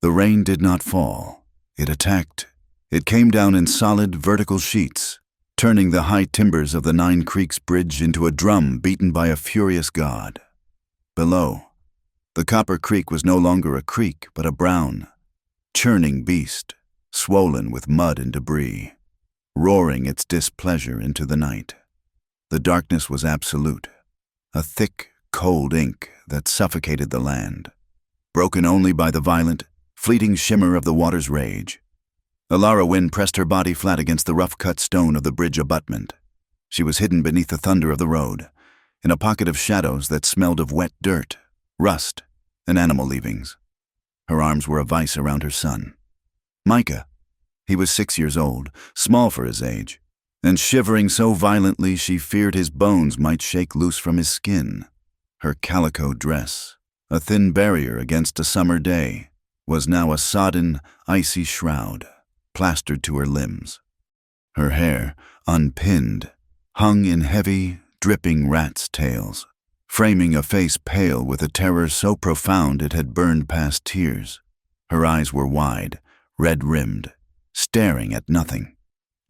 The rain did not fall. It attacked. It came down in solid, vertical sheets, turning the high timbers of the 9 Creeks Bridge into a drum beaten by a furious god. Below, the Copper Creek was no longer a creek, but a brown, churning beast, swollen with mud and debris, roaring its displeasure into the night. The darkness was absolute, a thick, cold ink that suffocated the land, broken only by the violent, fleeting shimmer of the water's rage. Alara Wynne pressed her body flat against the rough-cut stone of the bridge abutment. She was hidden beneath the thunder of the road, in a pocket of shadows that smelled of wet dirt, rust, and animal leavings. Her arms were a vice around her son, Micah. He was 6 years old, small for his age, and shivering so violently she feared his bones might shake loose from his skin. Her calico dress, a thin barrier against a summer day, was now a sodden, icy shroud, plastered to her limbs. Her hair, unpinned, hung in heavy, dripping rats' tails, framing a face pale with a terror so profound it had burned past tears. Her eyes were wide, red-rimmed, staring at nothing,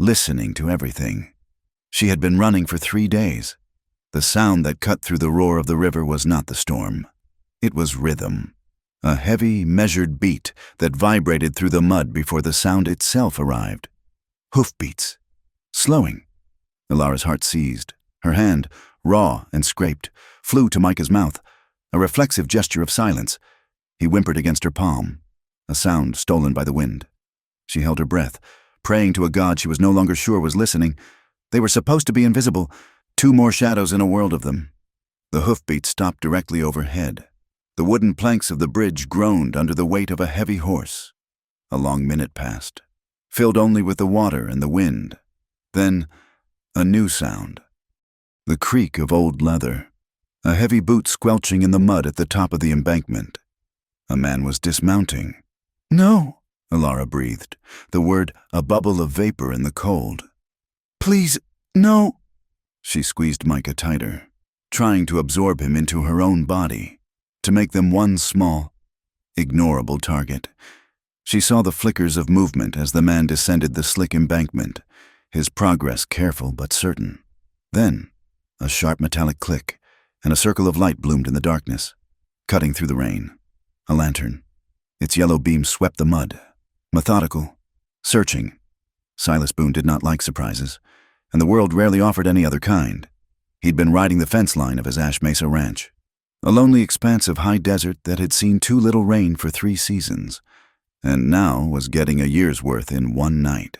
listening to everything. She had been running for 3 days. The sound that cut through the roar of the river was not the storm. It was rhythm, a heavy, measured beat that vibrated through the mud before the sound itself arrived. Hoofbeats, slowing. Alara's heart seized. Her hand, raw and scraped, flew to Micah's mouth, a reflexive gesture of silence. He whimpered against her palm, a sound stolen by the wind. She held her breath, praying to a god she was no longer sure was listening. They were supposed to be invisible, 2 more shadows in a world of them. The hoofbeats stopped directly overhead. The wooden planks of the bridge groaned under the weight of a heavy horse. A long minute passed, filled only with the water and the wind. Then, a new sound. The creak of old leather, a heavy boot squelching in the mud at the top of the embankment. A man was dismounting. "No," Alara breathed, the word a bubble of vapor in the cold. "Please, no." She squeezed Micah tighter, trying to absorb him into her own body, to make them one small, ignorable target. She saw the flickers of movement as the man descended the slick embankment, his progress careful but certain. Then, a sharp metallic click, and a circle of light bloomed in the darkness, cutting through the rain. A lantern. Its yellow beam swept the mud, methodical, searching. Silas Boone did not like surprises, and the world rarely offered any other kind. He'd been riding the fence line of his Ash Mesa ranch, a lonely expanse of high desert that had seen too little rain for 3 seasons, and now was getting a year's worth in 1 night.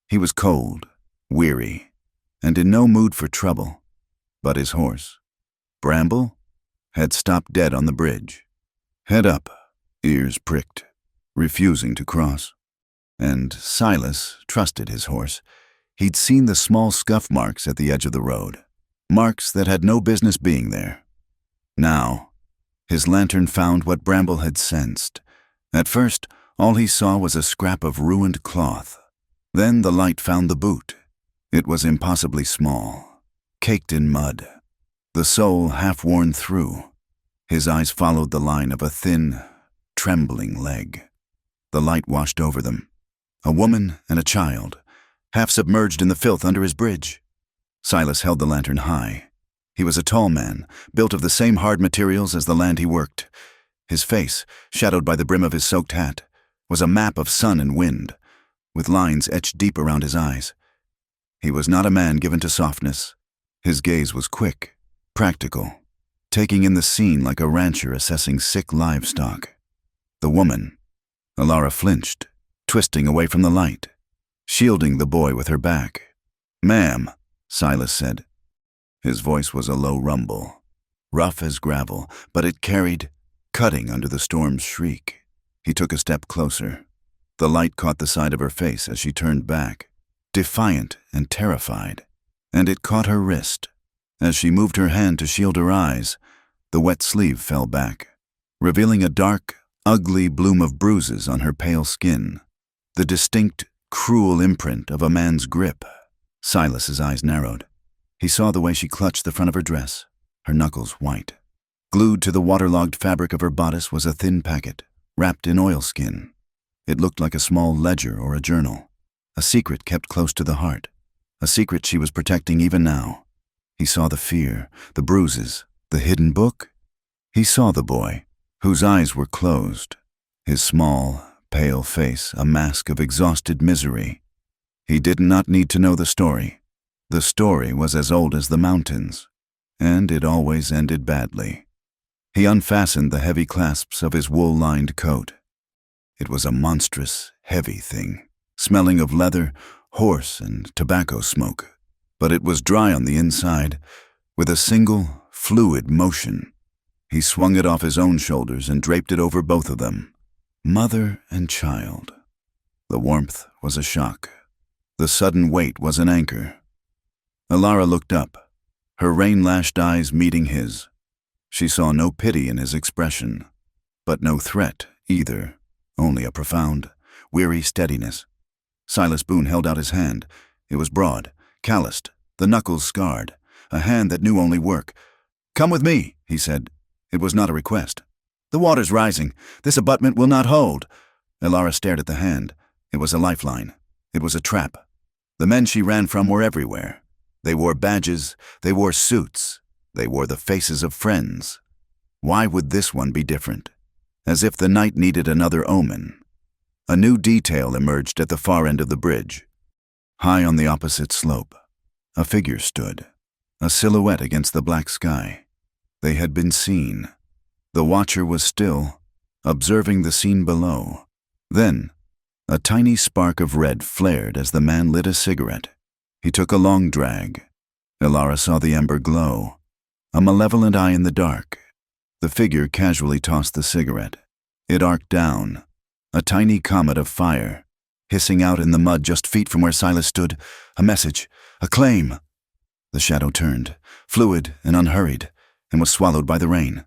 He was cold, weary, and in no mood for trouble. But his horse, Bramble, had stopped dead on the bridge, head up, ears pricked, refusing to cross. And Silas trusted his horse. He'd seen the small scuff marks at the edge of the road, marks that had no business being there. Now, his lantern found what Bramble had sensed. At first, all he saw was a scrap of ruined cloth. Then the light found the boot. It was impossibly small, caked in mud, the sole half worn through. His eyes followed the line of a thin, trembling leg. The light washed over them. A woman and a child, half submerged in the filth under his bridge. Silas held the lantern high. He was a tall man, built of the same hard materials as the land he worked. His face, shadowed by the brim of his soaked hat, was a map of sun and wind, with lines etched deep around his eyes. He was not a man given to softness. His gaze was quick, practical, taking in the scene like a rancher assessing sick livestock. The woman, Alara flinched, twisting away from the light, shielding the boy with her back. "Ma'am," Silas said. His voice was a low rumble, rough as gravel, but it carried, cutting under the storm's shriek. He took a step closer. The light caught the side of her face as she turned back, defiant and terrified, and it caught her wrist. As she moved her hand to shield her eyes, the wet sleeve fell back, revealing a dark, ugly bloom of bruises on her pale skin, the distinct, cruel imprint of a man's grip. Silas's eyes narrowed. He saw the way she clutched the front of her dress, her knuckles white. Glued to the waterlogged fabric of her bodice was a thin packet, wrapped in oilskin. It looked like a small ledger or a journal, a secret kept close to the heart, a secret she was protecting even now. He saw the fear, the bruises, the hidden book. He saw the boy, whose eyes were closed, his small, pale face a mask of exhausted misery. He did not need to know the story. The story was as old as the mountains, and it always ended badly. He unfastened the heavy clasps of his wool-lined coat. It was a monstrous, heavy thing, smelling of leather, horse, and tobacco smoke. But it was dry on the inside. With a single, fluid motion, he swung it off his own shoulders and draped it over both of them. Mother and child. The warmth was a shock. The sudden weight was an anchor. Alara looked up, her rain-lashed eyes meeting his. She saw no pity in his expression, but no threat either, only a profound, weary steadiness. Silas Boone held out his hand. It was broad, calloused, the knuckles scarred, a hand that knew only work. "Come with me," he said. It was not a request. "The water's rising. This abutment will not hold." Alara stared at the hand. It was a lifeline. It was a trap. The men she ran from were everywhere. They wore badges, they wore suits, they wore the faces of friends. Why would this one be different? As if the night needed another omen. A new detail emerged at the far end of the bridge. High on the opposite slope, a figure stood, a silhouette against the black sky. They had been seen. The watcher was still, observing the scene below. Then, a tiny spark of red flared as the man lit a cigarette. He took a long drag. Alara saw the ember glow, a malevolent eye in the dark. The figure casually tossed the cigarette. It arced down, a tiny comet of fire, hissing out in the mud just feet from where Silas stood. A message, a claim. The shadow turned, fluid and unhurried, and was swallowed by the rain.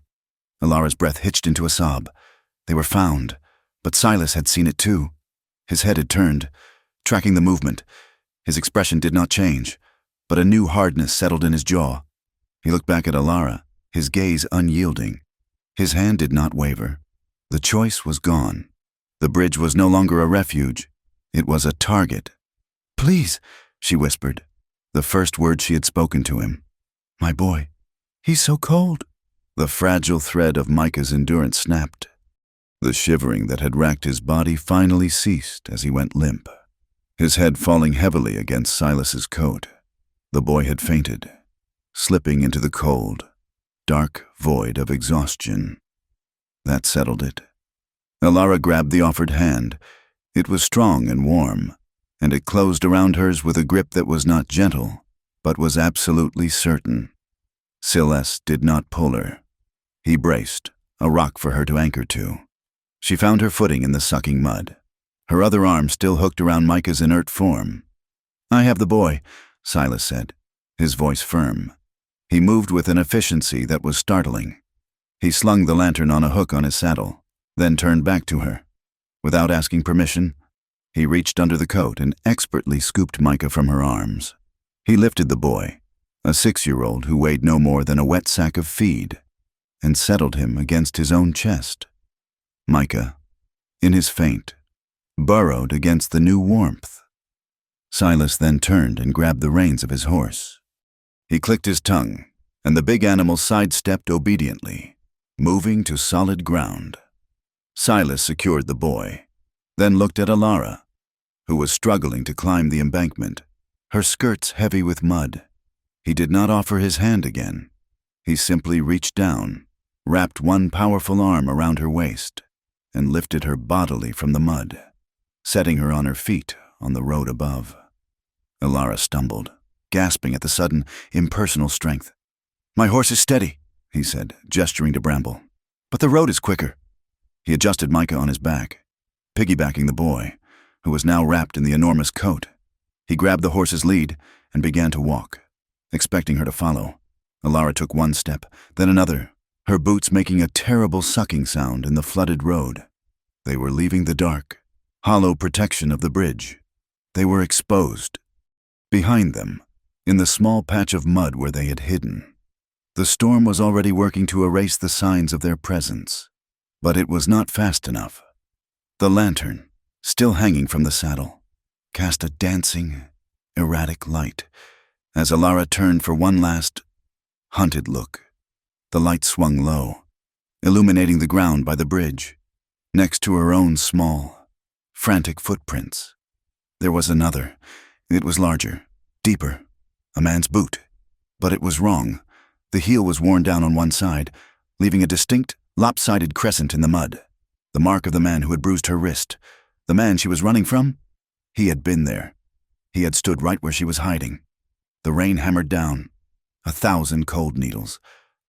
Alara's breath hitched into a sob. They were found, but Silas had seen it too. His head had turned, tracking the movement. His expression did not change, but a new hardness settled in his jaw. He looked back at Alara, his gaze unyielding. His hand did not waver. The choice was gone. The bridge was no longer a refuge. It was a target. "Please," she whispered, the first word she had spoken to him. "My boy, he's so cold." The fragile thread of Micah's endurance snapped. The shivering that had racked his body finally ceased as he went limp, his head falling heavily against Silas's coat. The boy had fainted, slipping into the cold, dark void of exhaustion. That settled it. Alara grabbed the offered hand. It was strong and warm, and it closed around hers with a grip that was not gentle, but was absolutely certain. Silas did not pull her. He braced, a rock for her to anchor to. She found her footing in the sucking mud, her other arm still hooked around Micah's inert form. "I have the boy," Silas said, his voice firm. He moved with an efficiency that was startling. He slung the lantern on a hook on his saddle, then turned back to her. Without asking permission, he reached under the coat and expertly scooped Micah from her arms. He lifted the boy, a 6-year-old who weighed no more than a wet sack of feed, and settled him against his own chest. Micah, in his faint, burrowed against the new warmth. Silas then turned and grabbed the reins of his horse. He clicked his tongue, and the big animal sidestepped obediently, moving to solid ground. Silas secured the boy, then looked at Alara, who was struggling to climb the embankment, her skirts heavy with mud. He did not offer his hand again. He simply reached down, wrapped one powerful arm around her waist, and lifted her bodily from the mud, setting her on her feet on the road above. Alara stumbled, gasping at the sudden, impersonal strength. "My horse is steady," he said, gesturing to Bramble. "But the road is quicker." He adjusted Micah on his back, piggybacking the boy, who was now wrapped in the enormous coat. He grabbed the horse's lead and began to walk, expecting her to follow. Alara took one step, then another, her boots making a terrible sucking sound in the flooded road. They were leaving the dark, hollow protection of the bridge. They were exposed. Behind them, in the small patch of mud where they had hidden, the storm was already working to erase the signs of their presence. But it was not fast enough. The lantern, still hanging from the saddle, cast a dancing, erratic light as Alara turned for one last, hunted look. The light swung low, illuminating the ground by the bridge, next to her own small, frantic footprints. There was another. It was larger, deeper, a man's boot. But it was wrong. The heel was worn down on one side, leaving a distinct, lopsided crescent in the mud. The mark of the man who had bruised her wrist. The man she was running from? He had been there. He had stood right where she was hiding. The rain hammered down. 1,000 cold needles.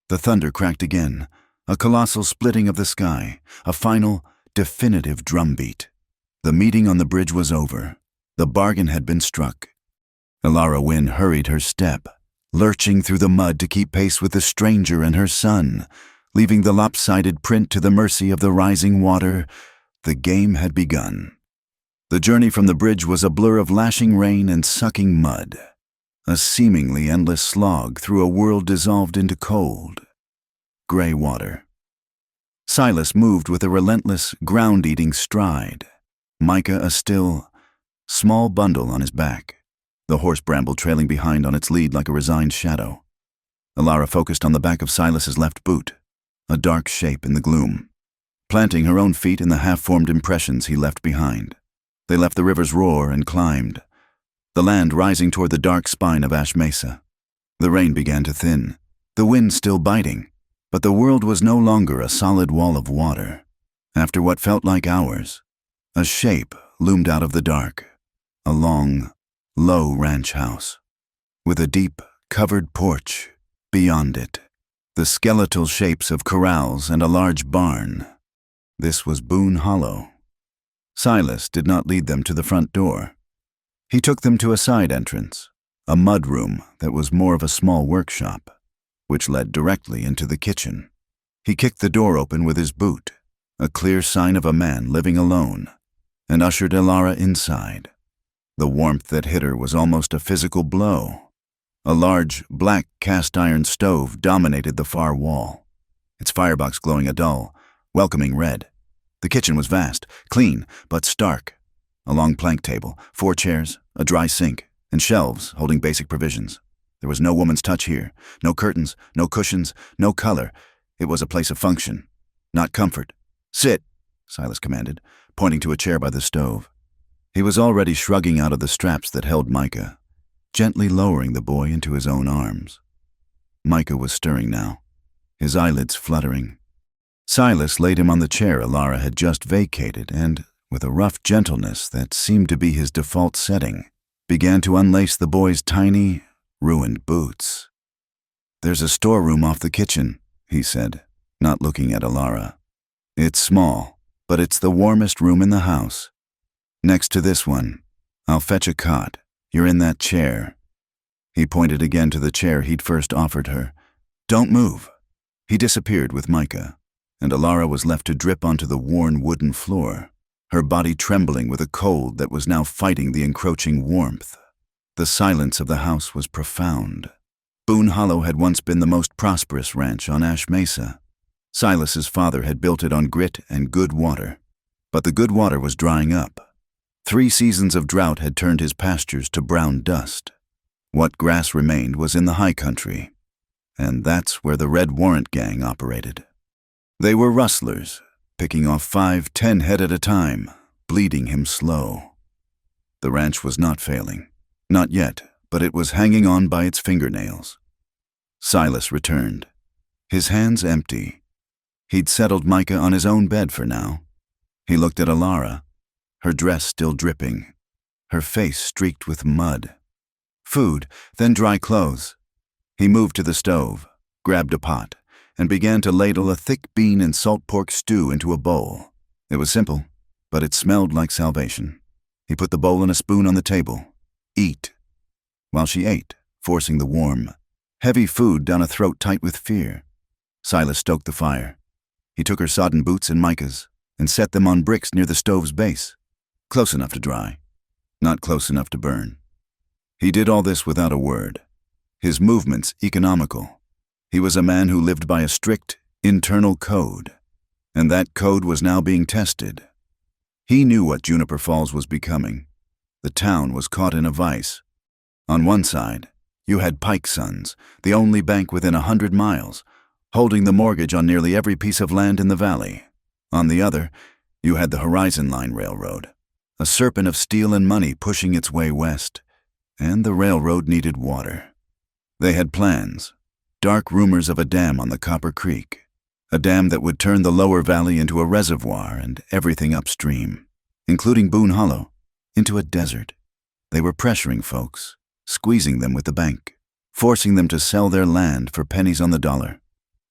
The thunder cracked again. A colossal splitting of the sky. A final, definitive drumbeat. The meeting on the bridge was over. The bargain had been struck. Alara Wynne hurried her step, lurching through the mud to keep pace with the stranger and her son, leaving the lopsided print to the mercy of the rising water. The game had begun. The journey from the bridge was a blur of lashing rain and sucking mud, a seemingly endless slog through a world dissolved into cold, gray water. Silas moved with a relentless, ground-eating stride, Micah a still, small bundle on his back, the horse bramble trailing behind on its lead like a resigned shadow. Alara focused on the back of Silas's left boot, a dark shape in the gloom, planting her own feet in the half-formed impressions he left behind. They left the river's roar and climbed, the land rising toward the dark spine of Ash Mesa. The rain began to thin, the wind still biting, but the world was no longer a solid wall of water. After what felt like hours, a shape loomed out of the dark, a long, low ranch house, with a deep, covered porch beyond it, the skeletal shapes of corrals and a large barn. This was Boone Hollow. Silas did not lead them to the front door. He took them to a side entrance, a mud room that was more of a small workshop, which led directly into the kitchen. He kicked the door open with his boot, a clear sign of a man living alone, and ushered Alara inside. The warmth that hit her was almost a physical blow. A large, black cast-iron stove dominated the far wall, its firebox glowing a dull, welcoming red. The kitchen was vast, clean, but stark. A long plank table, 4 chairs, a dry sink, and shelves holding basic provisions. There was no woman's touch here, no curtains, no cushions, no color. It was a place of function, not comfort. "Sit," Silas commanded, pointing to a chair by the stove. He was already shrugging out of the straps that held Micah, gently lowering the boy into his own arms. Micah was stirring now, his eyelids fluttering. Silas laid him on the chair Alara had just vacated and, with a rough gentleness that seemed to be his default setting, began to unlace the boy's tiny, ruined boots. "There's a storeroom off the kitchen," he said, not looking at Alara. "It's small, but it's the warmest room in the house. Next to this one, I'll fetch a cot. You're in that chair." He pointed again to the chair he'd first offered her. "Don't move." He disappeared with Micah, and Alara was left to drip onto the worn wooden floor, her body trembling with a cold that was now fighting the encroaching warmth. The silence of the house was profound. Boone Hollow had once been the most prosperous ranch on Ash Mesa. Silas's father had built it on grit and good water, but the good water was drying up. 3 seasons of drought had turned his pastures to brown dust. What grass remained was in the high country, and that's where the Red Warrant Gang operated. They were rustlers, picking off 5-10 head at a time, bleeding him slow. The ranch was not failing. Not yet, but it was hanging on by its fingernails. Silas returned, his hands empty. He'd settled Micah on his own bed for now. He looked at Alara, her dress still dripping, her face streaked with mud. Food, then dry clothes. He moved to the stove, grabbed a pot, and began to ladle a thick bean and salt pork stew into a bowl. It was simple, but it smelled like salvation. He put the bowl and a spoon on the table. "Eat." While she ate, forcing the warm, heavy food down a throat tight with fear, Silas stoked the fire. He took her sodden boots and Micah's and set them on bricks near the stove's base, close enough to dry, not close enough to burn. He did all this without a word, his movements economical. He was a man who lived by a strict, internal code, and that code was now being tested. He knew what Juniper Falls was becoming. The town was caught in a vice. On one side, you had Pike's Sons, the only bank within 100 miles, holding the mortgage on nearly every piece of land in the valley. On the other, you had the Horizon Line Railroad, a serpent of steel and money pushing its way west, and the railroad needed water. They had plans, dark rumors of a dam on the Copper Creek, a dam that would turn the lower valley into a reservoir and everything upstream, including Boone Hollow, into a desert. They were pressuring folks, squeezing them with the bank, forcing them to sell their land for pennies on the dollar.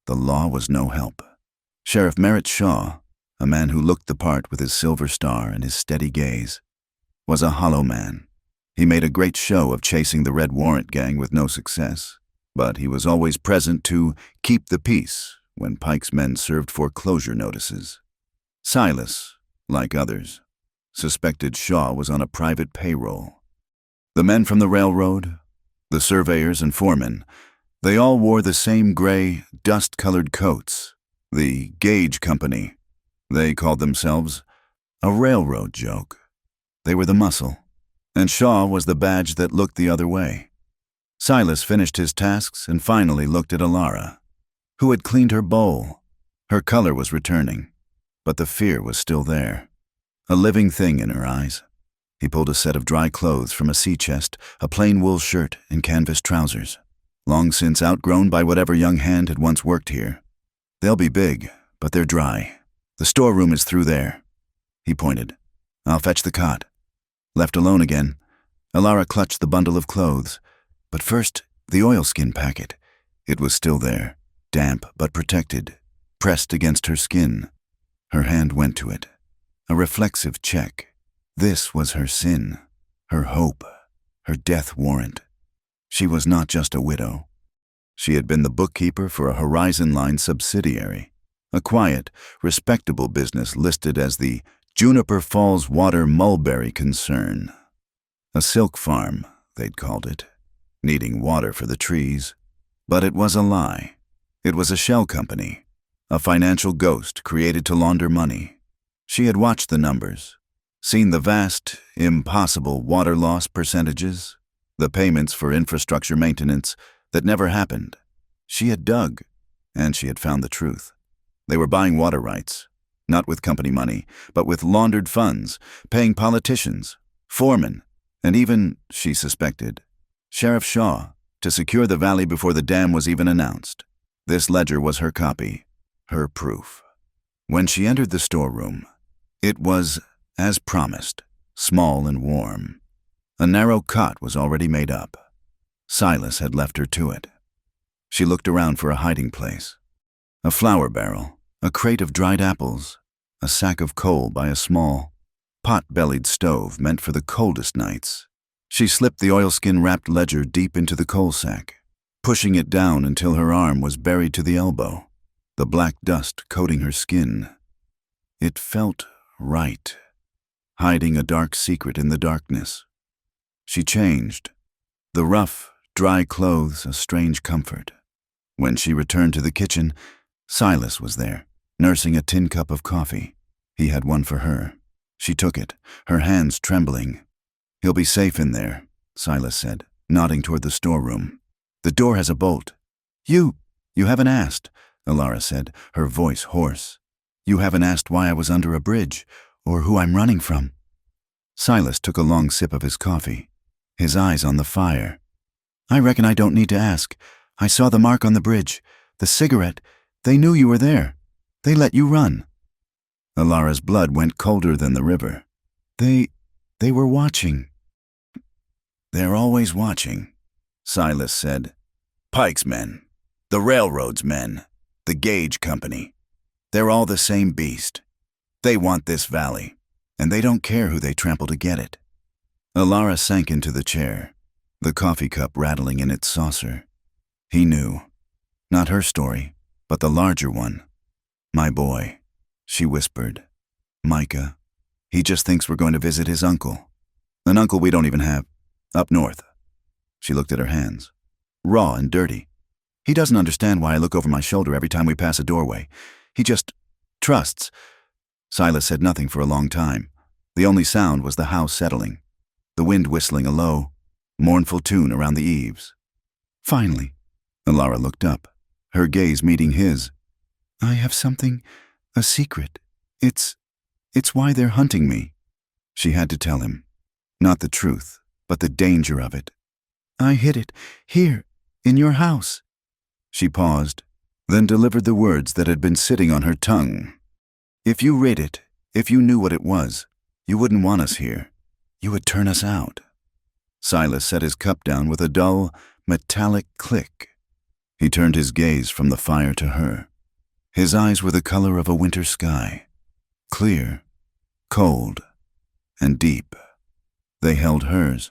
The law was no help. Sheriff Merritt Shaw, a man who looked the part with his silver star and his steady gaze, was a hollow man. He made a great show of chasing the Red Warrant gang with no success, but he was always present to keep the peace when Pike's men served foreclosure notices. Silas, like others, suspected Shaw was on a private payroll. The men from the railroad, the surveyors and foremen, they all wore the same gray, dust-colored coats, the Gauge Company. They called themselves a railroad joke. They were the muscle, and Shaw was the badge that looked the other way. Silas finished his tasks and finally looked at Alara, who had cleaned her bowl. Her color was returning, but the fear was still there, a living thing in her eyes. He pulled a set of dry clothes from a sea chest, a plain wool shirt and canvas trousers, long since outgrown by whatever young hand had once worked here. They'll be big, but they're dry. The storeroom is through there. He pointed. I'll fetch the cot. Left alone again, Alara clutched the bundle of clothes. But first, the oilskin packet. It was still there, damp but protected, pressed against her skin. Her hand went to it. A reflexive check. This was her sin, her hope, her death warrant. She was not just a widow. She had been the bookkeeper for a Horizon Line subsidiary, a quiet, respectable business listed as the Juniper Falls Water Mulberry Concern. A silk farm, they'd called it, needing water for the trees. But it was a lie. It was a shell company, a financial ghost created to launder money. She had watched the numbers, seen the vast, impossible water loss percentages, the payments for infrastructure maintenance that never happened. She had dug, and she had found the truth. They were buying water rights, not with company money, but with laundered funds, paying politicians, foremen, and even, she suspected, Sheriff Shaw, to secure the valley before the dam was even announced. This ledger was her copy, her proof. When she entered the storeroom, it was, as promised, small and warm. A narrow cot was already made up. Silas had left her to it. She looked around for a hiding place. A flour barrel, a crate of dried apples, a sack of coal by a small, pot-bellied stove meant for the coldest nights. She slipped the oilskin-wrapped ledger deep into the coal sack, pushing it down until her arm was buried to the elbow, the black dust coating her skin. It felt right, hiding a dark secret in the darkness. She changed, the rough, dry clothes a strange comfort. When she returned to the kitchen, Silas was there, nursing a tin cup of coffee. He had one for her. She took it, her hands trembling. He'll be safe in there, Silas said, nodding toward the storeroom. The door has a bolt. You haven't asked, Alara said, her voice hoarse. You haven't asked why I was under a bridge, or who I'm running from. Silas took a long sip of his coffee, his eyes on the fire. I reckon I don't need to ask. I saw the mark on the bridge, the cigarette. They knew you were there. They let you run. Alara's blood went colder than the river. They were watching. They're always watching, Silas said. Pike's men, the railroad's men, the Gauge Company. They're all the same beast. They want this valley, and they don't care who they trample to get it. Alara sank into the chair, the coffee cup rattling in its saucer. He knew. Not her story, but the larger one. My boy, she whispered. Micah. He just thinks we're going to visit his uncle. An uncle we don't even have. Up north. She looked at her hands. Raw and dirty. He doesn't understand why I look over my shoulder every time we pass a doorway. He just... Trusts. Silas said nothing for a long time. The only sound was the house settling, the wind whistling a low, mournful tune around the eaves. Finally, Alara looked up, her gaze meeting his. I have something, a secret. It's why they're hunting me. She had to tell him. Not the truth, but the danger of it. I hid it, here, in your house. She paused, then delivered the words that had been sitting on her tongue. If you read it, if you knew what it was, you wouldn't want us here. You would turn us out. Silas set his cup down with a dull, metallic click. He turned his gaze from the fire to her. His eyes were the color of a winter sky, clear, cold, and deep. They held hers,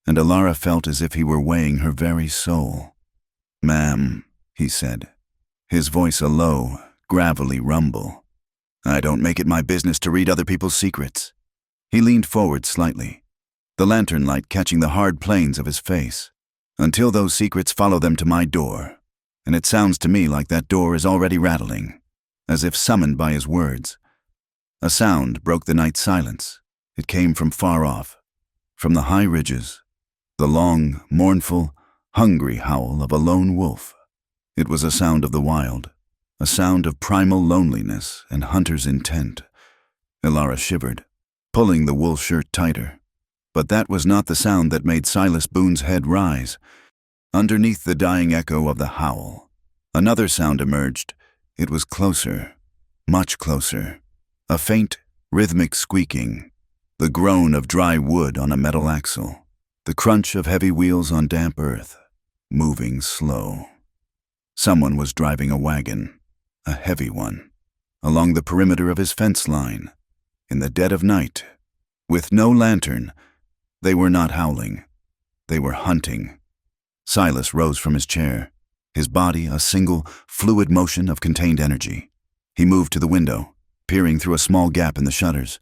and Alara felt as if he were weighing her very soul. Ma'am, he said, his voice a low, gravelly rumble. I don't make it my business to read other people's secrets. He leaned forward slightly, the lantern light catching the hard planes of his face. Until those secrets follow them to my door, and it sounds to me like that door is already rattling, as if summoned by his words. A sound broke the night silence. It came from far off, from the high ridges, the long, mournful, hungry howl of a lone wolf. It was a sound of the wild, a sound of primal loneliness and hunter's intent. Alara shivered, pulling the wool shirt tighter. But that was not the sound that made Silas Boone's head rise. Underneath the dying echo of the howl, another sound emerged. It was closer, much closer. A faint, rhythmic squeaking, the groan of dry wood on a metal axle, the crunch of heavy wheels on damp earth, moving slow. Someone was driving a wagon, a heavy one, along the perimeter of his fence line, in the dead of night, with no lantern. They were not howling. They were hunting. Silas rose from his chair, his body a single, fluid motion of contained energy. He moved to the window, peering through a small gap in the shutters.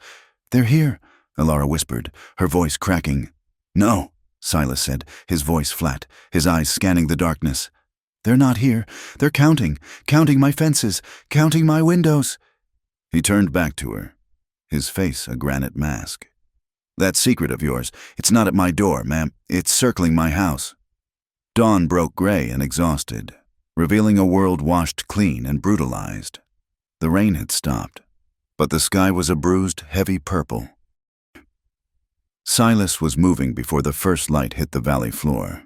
They're here, Alara whispered, her voice cracking. No, Silas said, his voice flat, his eyes scanning the darkness. They're not here. They're counting my fences, counting my windows. He turned back to her, his face a granite mask. That secret of yours, it's not at my door, ma'am. It's circling my house. Dawn broke gray and exhausted, revealing a world washed clean and brutalized. The rain had stopped, but the sky was a bruised, heavy purple. Silas was moving before the first light hit the valley floor.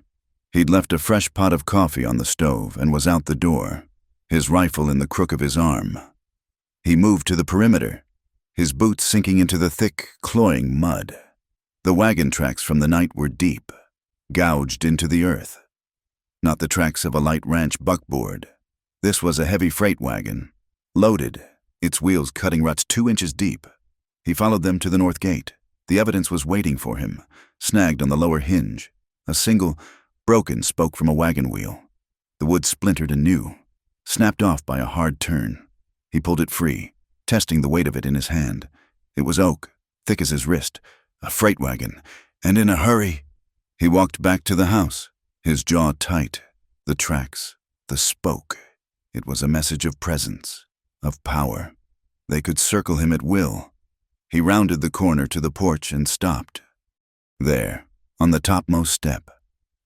He'd left a fresh pot of coffee on the stove and was out the door, his rifle in the crook of his arm. He moved to the perimeter, his boots sinking into the thick, cloying mud. The wagon tracks from the night were deep, gouged into the earth. Not the tracks of a light ranch buckboard. This was a heavy freight wagon, loaded, its wheels cutting ruts 2 inches deep. He followed them to the north gate. The evidence was waiting for him, snagged on the lower hinge. A single, broken spoke from a wagon wheel. The wood splintered anew, snapped off by a hard turn. He pulled it free, testing the weight of it in his hand. It was oak, thick as his wrist, a freight wagon, and in a hurry. He walked back to the house, his jaw tight. The tracks, the spoke. It was a message of presence, of power. They could circle him at will. He rounded the corner to the porch and stopped. There, on the topmost step,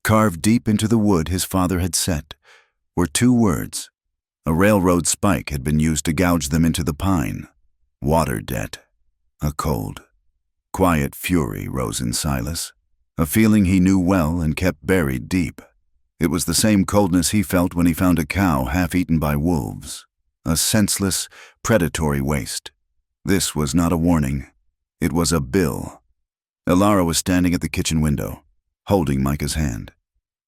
carved deep into the wood his father had set, were 2 words. A railroad spike had been used to gouge them into the pine. Water debt. A cold, quiet fury rose in Silas, a feeling he knew well and kept buried deep. It was the same coldness he felt when he found a cow half-eaten by wolves, a senseless, predatory waste. This was not a warning. It was a bill. Alara was standing at the kitchen window, holding Micah's hand.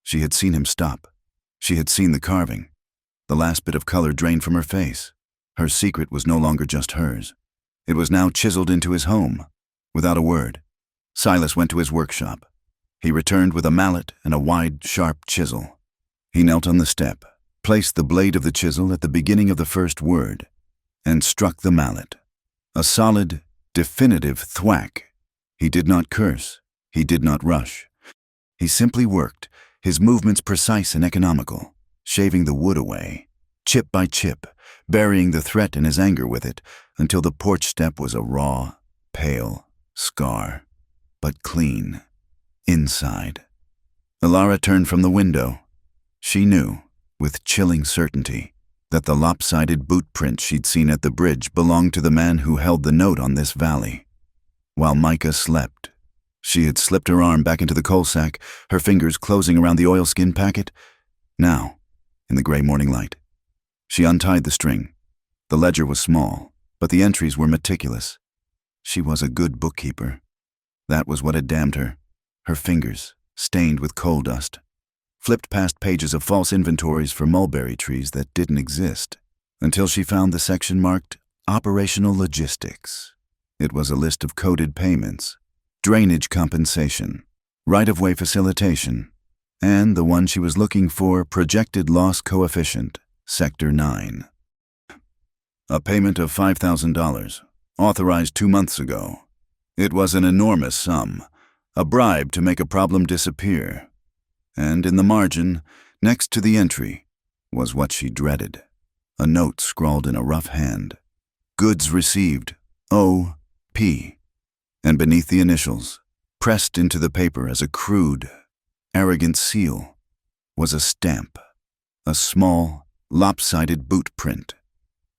She had seen him stop. She had seen the carving. The last bit of color drained from her face. Her secret was no longer just hers. It was now chiseled into his home. Without a word, Silas went to his workshop. He returned with a mallet and a wide, sharp chisel. He knelt on the step, placed the blade of the chisel at the beginning of the first word, and struck the mallet. A solid, definitive thwack. He did not curse. He did not rush. He simply worked, his movements precise and economical, shaving the wood away, chip by chip, burying the threat and his anger with it until the porch step was a raw, pale scar, but clean, inside. Alara turned from the window. She knew, with chilling certainty, that the lopsided boot print she'd seen at the bridge belonged to the man who held the note on this valley. While Micah slept, she had slipped her arm back into the coal sack, her fingers closing around the oilskin packet. Now, in the gray morning light, she untied the string. The ledger was small, but the entries were meticulous. She was a good bookkeeper. That was what had damned her. Her fingers, stained with coal dust, flipped past pages of false inventories for mulberry trees that didn't exist, until she found the section marked Operational Logistics. It was a list of coded payments, drainage compensation, right-of-way facilitation, and the one she was looking for, projected loss coefficient, Sector 9. A payment of $5,000, authorized 2 months ago. It was an enormous sum, a bribe to make a problem disappear. And in the margin, next to the entry, was what she dreaded. A note scrawled in a rough hand. Goods received, O.P. And beneath the initials, pressed into the paper as a crude, arrogant seal, was a stamp. A small, lopsided boot print,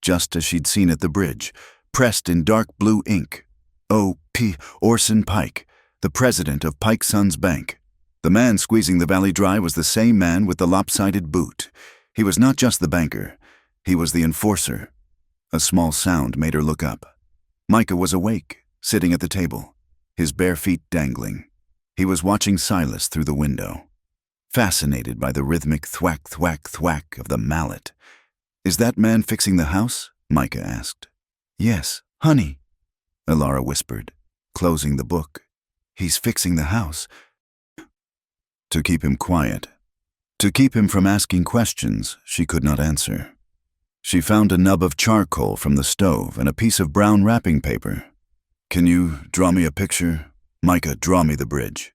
just as she'd seen at the bridge, pressed in dark blue ink. O.P. Orson Pike, the president of Pike Sons Bank. The man squeezing the valley dry was the same man with the lopsided boot. He was not just the banker, he was the enforcer. A small sound made her look up. Micah was awake, sitting at the table, his bare feet dangling. He was watching Silas through the window, fascinated by the rhythmic thwack, thwack, thwack of the mallet. "Is that man fixing the house?" Micah asked. "Yes, honey," Alara whispered, closing the book. "He's fixing the house." To keep him quiet, to keep him from asking questions she could not answer. She found a nub of charcoal from the stove and a piece of brown wrapping paper. "Can you draw me a picture? Micah, draw me the bridge."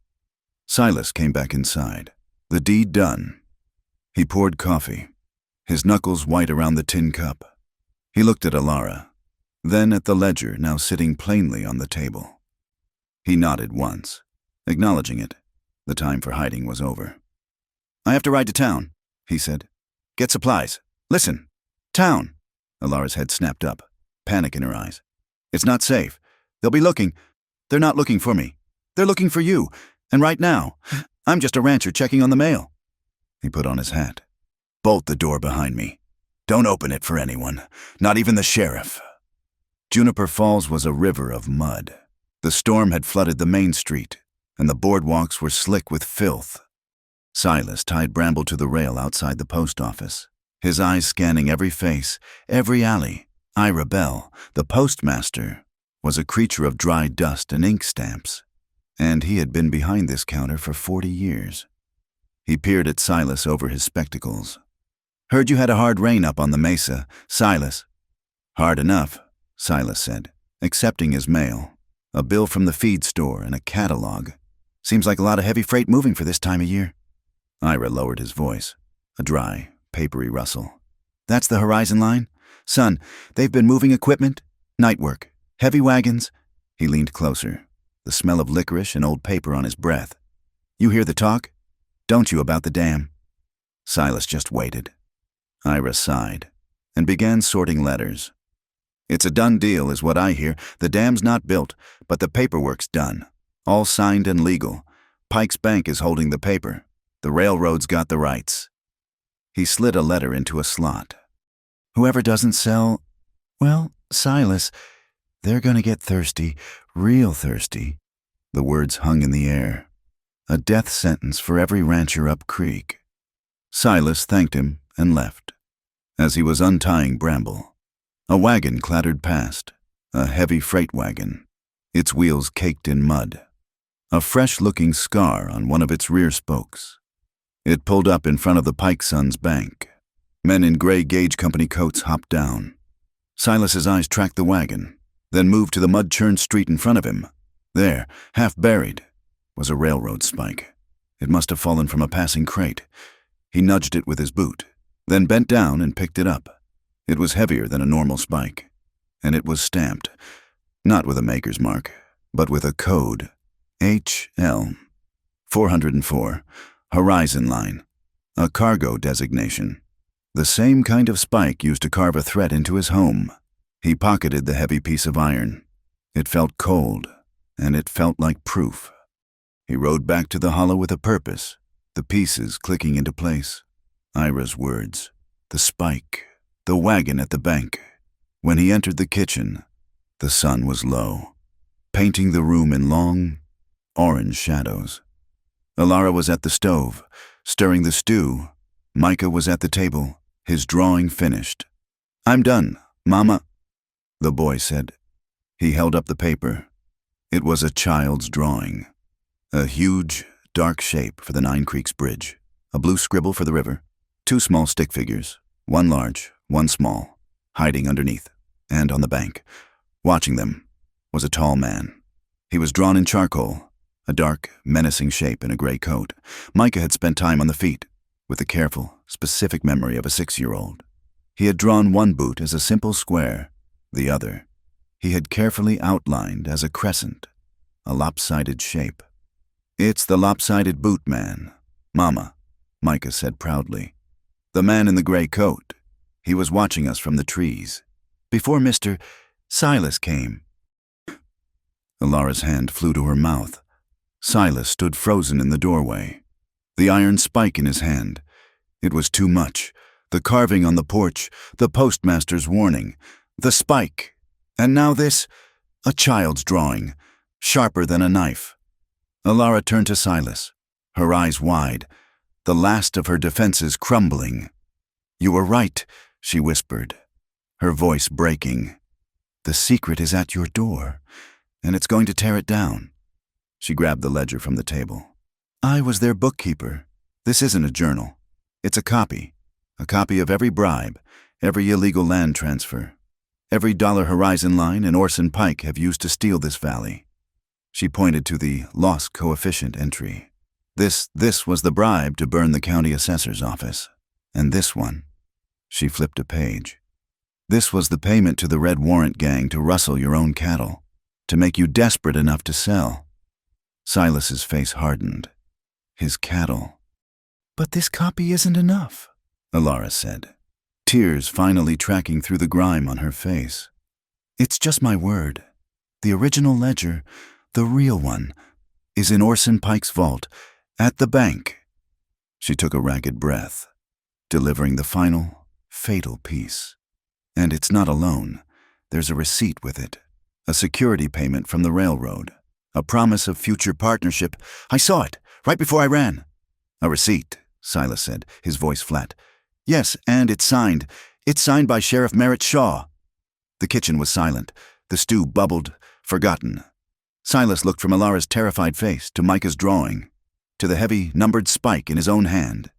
Silas came back inside, the deed done. He poured coffee, his knuckles white around the tin cup. He looked at Alara, then at the ledger now sitting plainly on the table. He nodded once, acknowledging it. The time for hiding was over. "I have to ride to town," he said. "Get supplies. Listen. Town." Alara's head snapped up, panic in her eyes. "It's not safe. They'll be looking. They're not looking for me. They're looking for you. And right now, I'm just a rancher checking on the mail." He put on his hat. "Bolt the door behind me. Don't open it for anyone, not even the sheriff." Juniper Falls was a river of mud. The storm had flooded the main street, and the boardwalks were slick with filth. Silas tied Bramble to the rail outside the post office, his eyes scanning every face, every alley. Ira Bell, the postmaster, was a creature of dry dust and ink stamps, and he had been behind this counter for 40 years. He peered at Silas over his spectacles. "Heard you had a hard rain up on the mesa, Silas." "Hard enough," Silas said, accepting his mail. A bill from the feed store and a catalog. "Seems like a lot of heavy freight moving for this time of year." Ira lowered his voice, a dry, papery rustle. "That's the Horizon line? Son, they've been moving equipment, night work, heavy wagons." He leaned closer, the smell of licorice and old paper on his breath. "You hear the talk? Don't you, about the dam?" Silas just waited. Ira sighed and began sorting letters. "It's a done deal, is what I hear. The dam's not built, but the paperwork's done. All signed and legal. Pike's Bank is holding the paper. The railroad's got the rights." He slid a letter into a slot. "Whoever doesn't sell, well, Silas, they're gonna get thirsty, real thirsty." The words hung in the air. A death sentence for every rancher up creek. Silas thanked him and left. As he was untying Bramble, a wagon clattered past, a heavy freight wagon, its wheels caked in mud, a fresh-looking scar on one of its rear spokes. It pulled up in front of the Pike Sons Bank. Men in gray gauge company coats hopped down. Silas's eyes tracked the wagon, then moved to the mud-churned street in front of him. There, half buried, was a railroad spike. It must have fallen from a passing crate. He nudged it with his boot, then bent down and picked it up. It was heavier than a normal spike, and it was stamped, not with a maker's mark, but with a code, HL 404, horizon line, a cargo designation. The same kind of spike used to carve a threat into his home. He pocketed the heavy piece of iron. It felt cold, and it felt like proof. He rode back to the hollow with a purpose, the pieces clicking into place. Ira's words, the spike, the wagon at the bank. When he entered the kitchen, the sun was low, painting the room in long, orange shadows. Alara was at the stove, stirring the stew. Micah was at the table, his drawing finished. "I'm done, Mama," the boy said. He held up the paper. It was a child's drawing. A huge, dark shape for the 9 Creeks Bridge, a blue scribble for the river, 2 small stick figures, one large, one small, hiding underneath, and on the bank. Watching them was a tall man. He was drawn in charcoal, a dark, menacing shape in a gray coat. Micah had spent time on the feet, with the careful, specific memory of a 6-year-old. He had drawn one boot as a simple square, the other he had carefully outlined as a crescent, a lopsided shape. "It's the lopsided boot man, Mama," Micah said proudly. "The man in the gray coat. He was watching us from the trees, before Mr. Silas came." Alara's hand flew to her mouth. Silas stood frozen in the doorway, the iron spike in his hand. It was too much. The carving on the porch, the postmaster's warning, the spike, and now this, a child's drawing, sharper than a knife. Alara turned to Silas, her eyes wide, the last of her defenses crumbling. "You were right," she whispered, her voice breaking. "The secret is at your door, and it's going to tear it down." She grabbed the ledger from the table. "I was their bookkeeper. This isn't a journal. It's a copy of every bribe, every illegal land transfer, every dollar Horizon Line and Orson Pike have used to steal this valley." She pointed to the loss coefficient entry. This was the bribe to burn the county assessor's office. And this one, she flipped a page. This was the payment to the Red Warrant gang to rustle your own cattle, to make you desperate enough to sell. Silas's face hardened. His cattle. "But this copy isn't enough," Alara said, tears finally tracking through the grime on her face. "It's just my word. The original ledger, the real one, is in Orson Pike's vault, at the bank." She took a ragged breath, delivering the final, fatal piece. "And it's not alone. There's a receipt with it, a security payment from the railroad, a promise of future partnership. I saw it, right before I ran." "A receipt," Silas said, his voice flat. "Yes, and it's signed. It's signed by Sheriff Merritt Shaw." The kitchen was silent. The stew bubbled, forgotten. Silas looked from Alara's terrified face to Micah's drawing, to the heavy, numbered spike in his own hand.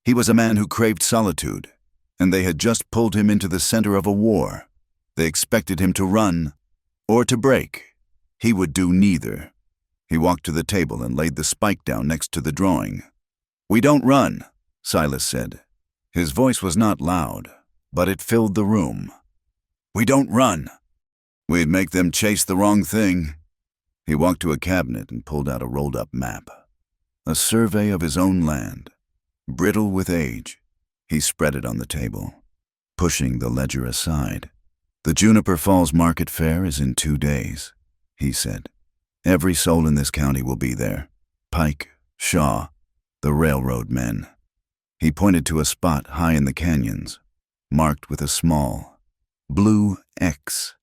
He was a man who craved solitude, and they had just pulled him into the center of a war. They expected him to run or to break. He would do neither. He walked to the table and laid the spike down next to the drawing. "We don't run," Silas said. His voice was not loud, but it filled the room. "We don't run. We'd make them chase the wrong thing." He walked to a cabinet and pulled out a rolled-up map. A survey of his own land, brittle with age. He spread it on the table, pushing the ledger aside. "The Juniper Falls Market Fair is in 2 days," he said. "Every soul in this county will be there. Pike, Shaw, the railroad men." He pointed to a spot high in the canyons, marked with a small, blue X.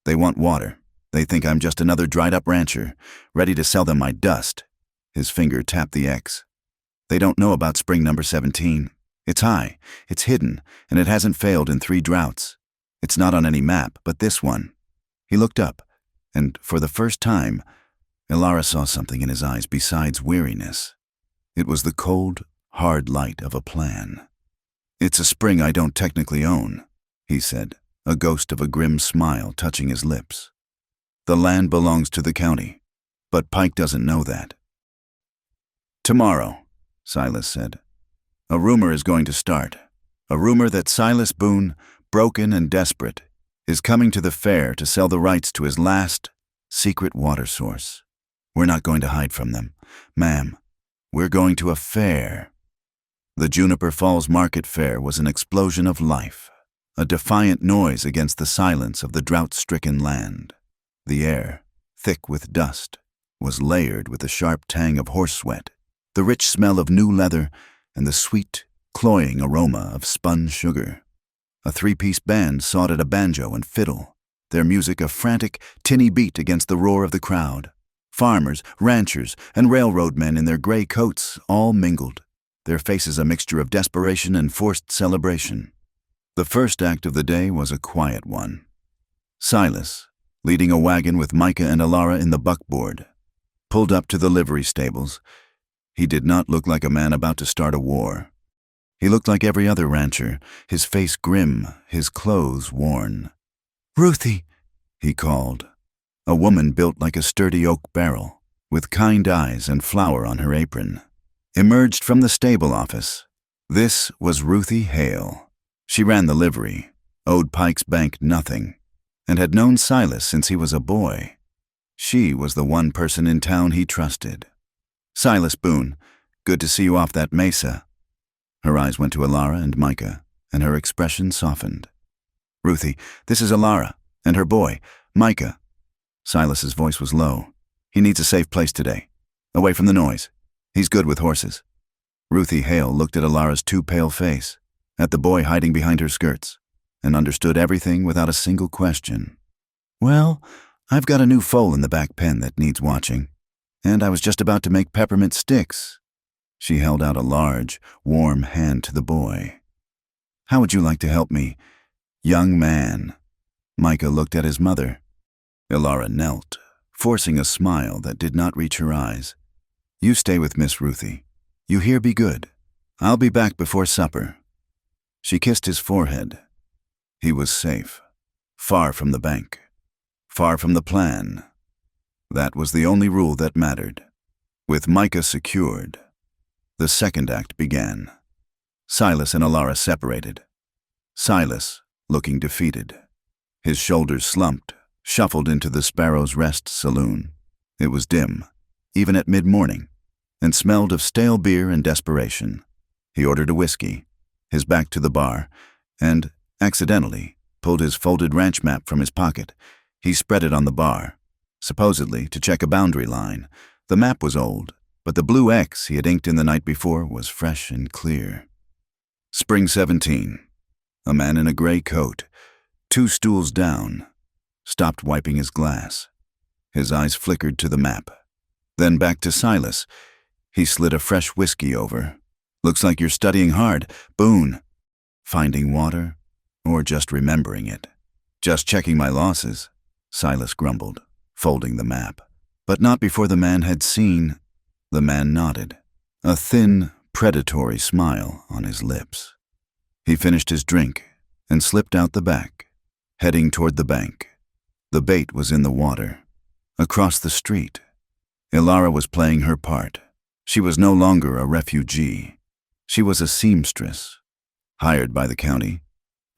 "They want water. They think I'm just another dried-up rancher, ready to sell them my dust." His finger tapped the X. "They don't know about spring number 17. It's high, it's hidden, and it hasn't failed in 3 droughts. It's not on any map, but this one." He looked up, and for the first time, Alara saw something in his eyes besides weariness. It was the cold, hard light of a plan. "It's a spring I don't technically own," he said, a ghost of a grim smile touching his lips. "The land belongs to the county, but Pike doesn't know that." "Tomorrow," Silas said, "a rumor is going to start. A rumor that Silas Boone broken and desperate, is coming to the fair to sell the rights to his last secret water source. We're not going to hide from them. Ma'am, we're going to a fair. The Juniper Falls Market Fair was an explosion of life, a defiant noise against the silence of the drought-stricken land. The air, thick with dust, was layered with the sharp tang of horse sweat, the rich smell of new leather, and the sweet, cloying aroma of spun sugar. A three-piece band sawed at a banjo and fiddle, their music a frantic, tinny beat against the roar of the crowd. Farmers, ranchers, and railroad men in their gray coats all mingled, their faces a mixture of desperation and forced celebration. The first act of the day was a quiet one. Silas, leading a wagon with Micah and Alara in the buckboard, pulled up to the livery stables. He did not look like a man about to start a war. He looked like every other rancher, his face grim, his clothes worn. "Ruthie," he called. A woman built like a sturdy oak barrel, with kind eyes and flour on her apron, emerged from the stable office. This was Ruthie Hale. She ran the livery, owed Pike's Bank nothing, and had known Silas since he was a boy. She was the one person in town he trusted. "Silas Boone, good to see you off that mesa." Her eyes went to Alara and Micah, and her expression softened. "Ruthie, this is Alara, and her boy, Micah." Silas's voice was low. "He needs a safe place today, away from the noise. He's good with horses." Ruthie Hale looked at Alara's too pale face, at the boy hiding behind her skirts, and understood everything without a single question. "Well, I've got a new foal in the back pen that needs watching, and I was just about to make peppermint sticks." She held out a large, warm hand to the boy. "How would you like to help me, young man?" Micah looked at his mother. Alara knelt, forcing a smile that did not reach her eyes. "You stay with Miss Ruthie. You hear be good. I'll be back before supper." She kissed his forehead. He was safe, far from the bank, far from the plan. That was the only rule that mattered. With Micah secured, the second act began. Silas and Alara separated. Silas, looking defeated. His shoulders slumped, shuffled into the Sparrow's Rest saloon. It was dim, even at mid-morning, and smelled of stale beer and desperation. He ordered a whiskey, his back to the bar, and, accidentally, pulled his folded ranch map from his pocket. He spread it on the bar, supposedly to check a boundary line. The map was old, but the blue X he had inked in the night before was fresh and clear. Spring 17. A man in a gray coat, 2 stools down, stopped wiping his glass. His eyes flickered to the map, then back to Silas. He slid a fresh whiskey over. "Looks like you're studying hard, Boone." "Finding water, or just remembering it?" "Just checking my losses," Silas grumbled, folding the map. But not before the man had seen. The man nodded, a thin, predatory smile on his lips. He finished his drink and slipped out the back, heading toward the bank. The bait was in the water. Across the street, Alara was playing her part. She was no longer a refugee. She was a seamstress, hired by the county.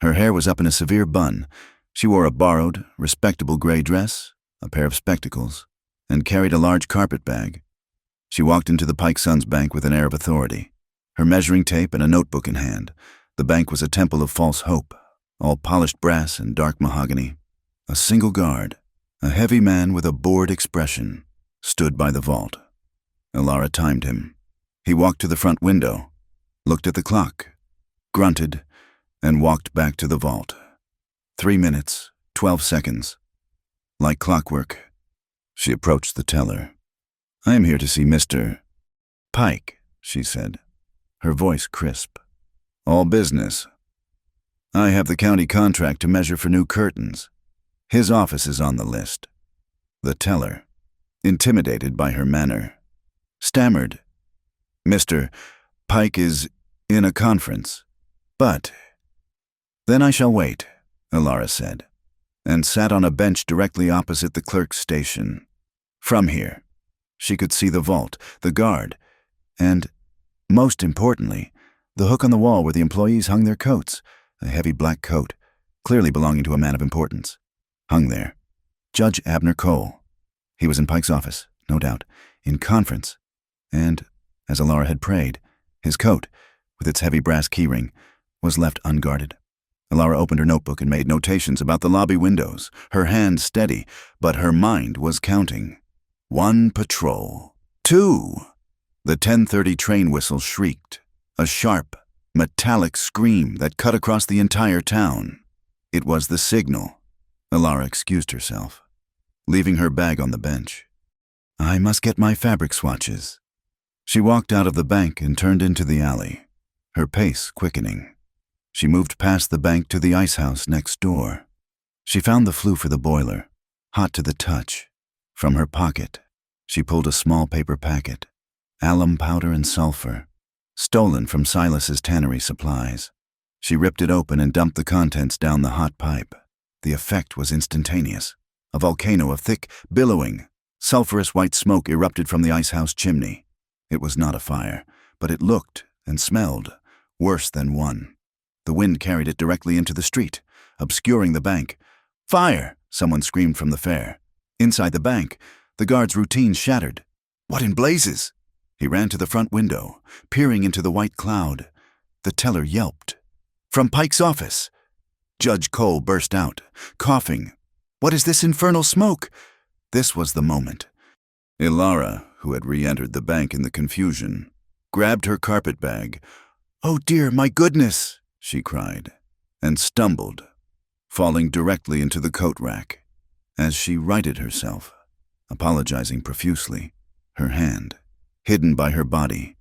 Her hair was up in a severe bun. She wore a borrowed, respectable gray dress, a pair of spectacles, and carried a large carpet bag. She walked into the Pike Sons Bank with an air of authority, her measuring tape and a notebook in hand. The bank was a temple of false hope, all polished brass and dark mahogany. A single guard, a heavy man with a bored expression, stood by the vault. Alara timed him. He walked to the front window, looked at the clock, grunted, and walked back to the vault. 3 minutes, 12 seconds. Like clockwork, she approached the teller. "I am here to see Mr. Pike," she said, her voice crisp. "All business. I have the county contract to measure for new curtains. His office is on the list." The teller, intimidated by her manner, stammered, "Mr. Pike is in a conference, but—" "Then I shall wait," Alara said, and sat on a bench directly opposite the clerk's station. From here, she could see the vault, the guard, and, most importantly, the hook on the wall where the employees hung their coats, a heavy black coat, clearly belonging to a man of importance. Hung there. Judge Abner Cole. He was in Pike's office, no doubt, in conference. And, as Alara had prayed, his coat, with its heavy brass keyring, was left unguarded. Alara opened her notebook and made notations about the lobby windows, her hand steady, but her mind was counting. 1 patrol. 2. The 10:30 train whistle shrieked, a sharp, metallic scream that cut across the entire town. It was the signal. Alara excused herself, leaving her bag on the bench. I must get my fabric swatches. She walked out of the bank and turned into the alley, her pace quickening. She moved past the bank to the ice house next door. She found the flue for the boiler, hot to the touch. From her pocket, she pulled a small paper packet, alum powder and sulfur, stolen from Silas's tannery supplies. She ripped it open and dumped the contents down the hot pipe. The effect was instantaneous. A volcano of thick, billowing, sulphurous white smoke erupted from the ice house chimney. It was not a fire, but it looked and smelled worse than one. The wind carried it directly into the street, obscuring the bank. Fire! Someone screamed from the fair. Inside the bank, the guard's routine shattered. What in blazes? He ran to the front window, peering into the white cloud. The teller yelped. From Pike's office. Judge Cole burst out, coughing. What is this infernal smoke? This was the moment. Alara, who had re-entered the bank in the confusion, grabbed her carpet bag. Oh dear, my goodness, she cried, and stumbled, falling directly into the coat rack. As she righted herself, apologizing profusely, her hand, hidden by her body,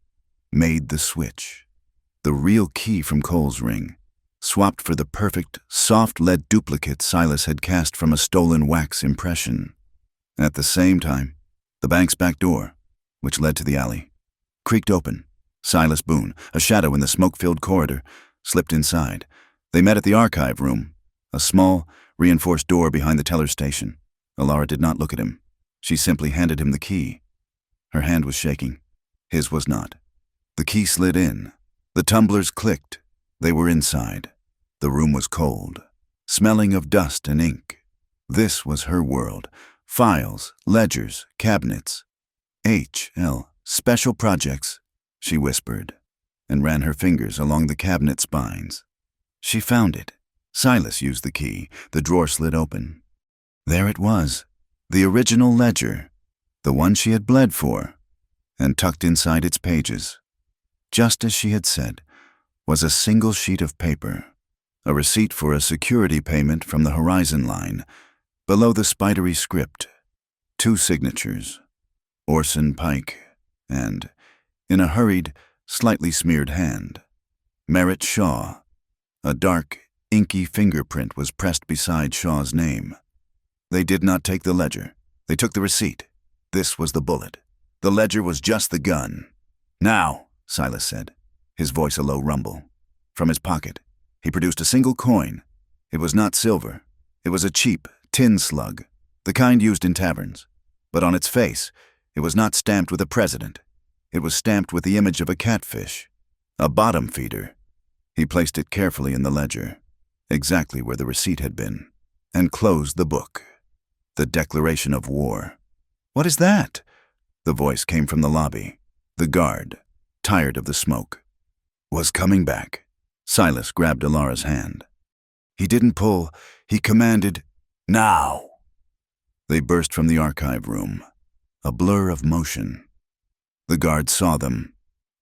made the switch. The real key from Cole's ring, swapped for the perfect, soft lead duplicate Silas had cast from a stolen wax impression. At the same time, the bank's back door, which led to the alley, creaked open. Silas Boone, a shadow in the smoke-filled corridor, slipped inside. They met at the archive room, a small, reinforced door behind the teller's station. Alara did not look at him. She simply handed him the key. Her hand was shaking. His was not. The key slid in. The tumblers clicked. They were inside. The room was cold, smelling of dust and ink. This was her world. Files, ledgers, cabinets. H.L. Special projects, she whispered, and ran her fingers along the cabinet spines. She found it. Silas used the key. The drawer slid open. There it was, the original ledger, the one she had bled for, and tucked inside its pages, just as she had said, was a single sheet of paper, a receipt for a security payment from the Horizon line. Below the spidery script, 2 signatures, Orson Pike, and, in a hurried, slightly smeared hand, Merritt Shaw. A dark, inky fingerprint was pressed beside Shaw's name. They did not take the ledger. They took the receipt. This was the bullet. The ledger was just the gun. Now, Silas said, his voice a low rumble. From his pocket, he produced a single coin. It was not silver. It was a cheap, tin slug, the kind used in taverns. But on its face, it was not stamped with a president. It was stamped with the image of a catfish, a bottom feeder. He placed it carefully in the ledger, exactly where the receipt had been, and closed the book. The declaration of war. What is that? The voice came from the lobby. The guard, tired of the smoke, was coming back. Silas grabbed Alara's hand. He didn't pull. He commanded, now. They burst from the archive room, a blur of motion. The guard saw them.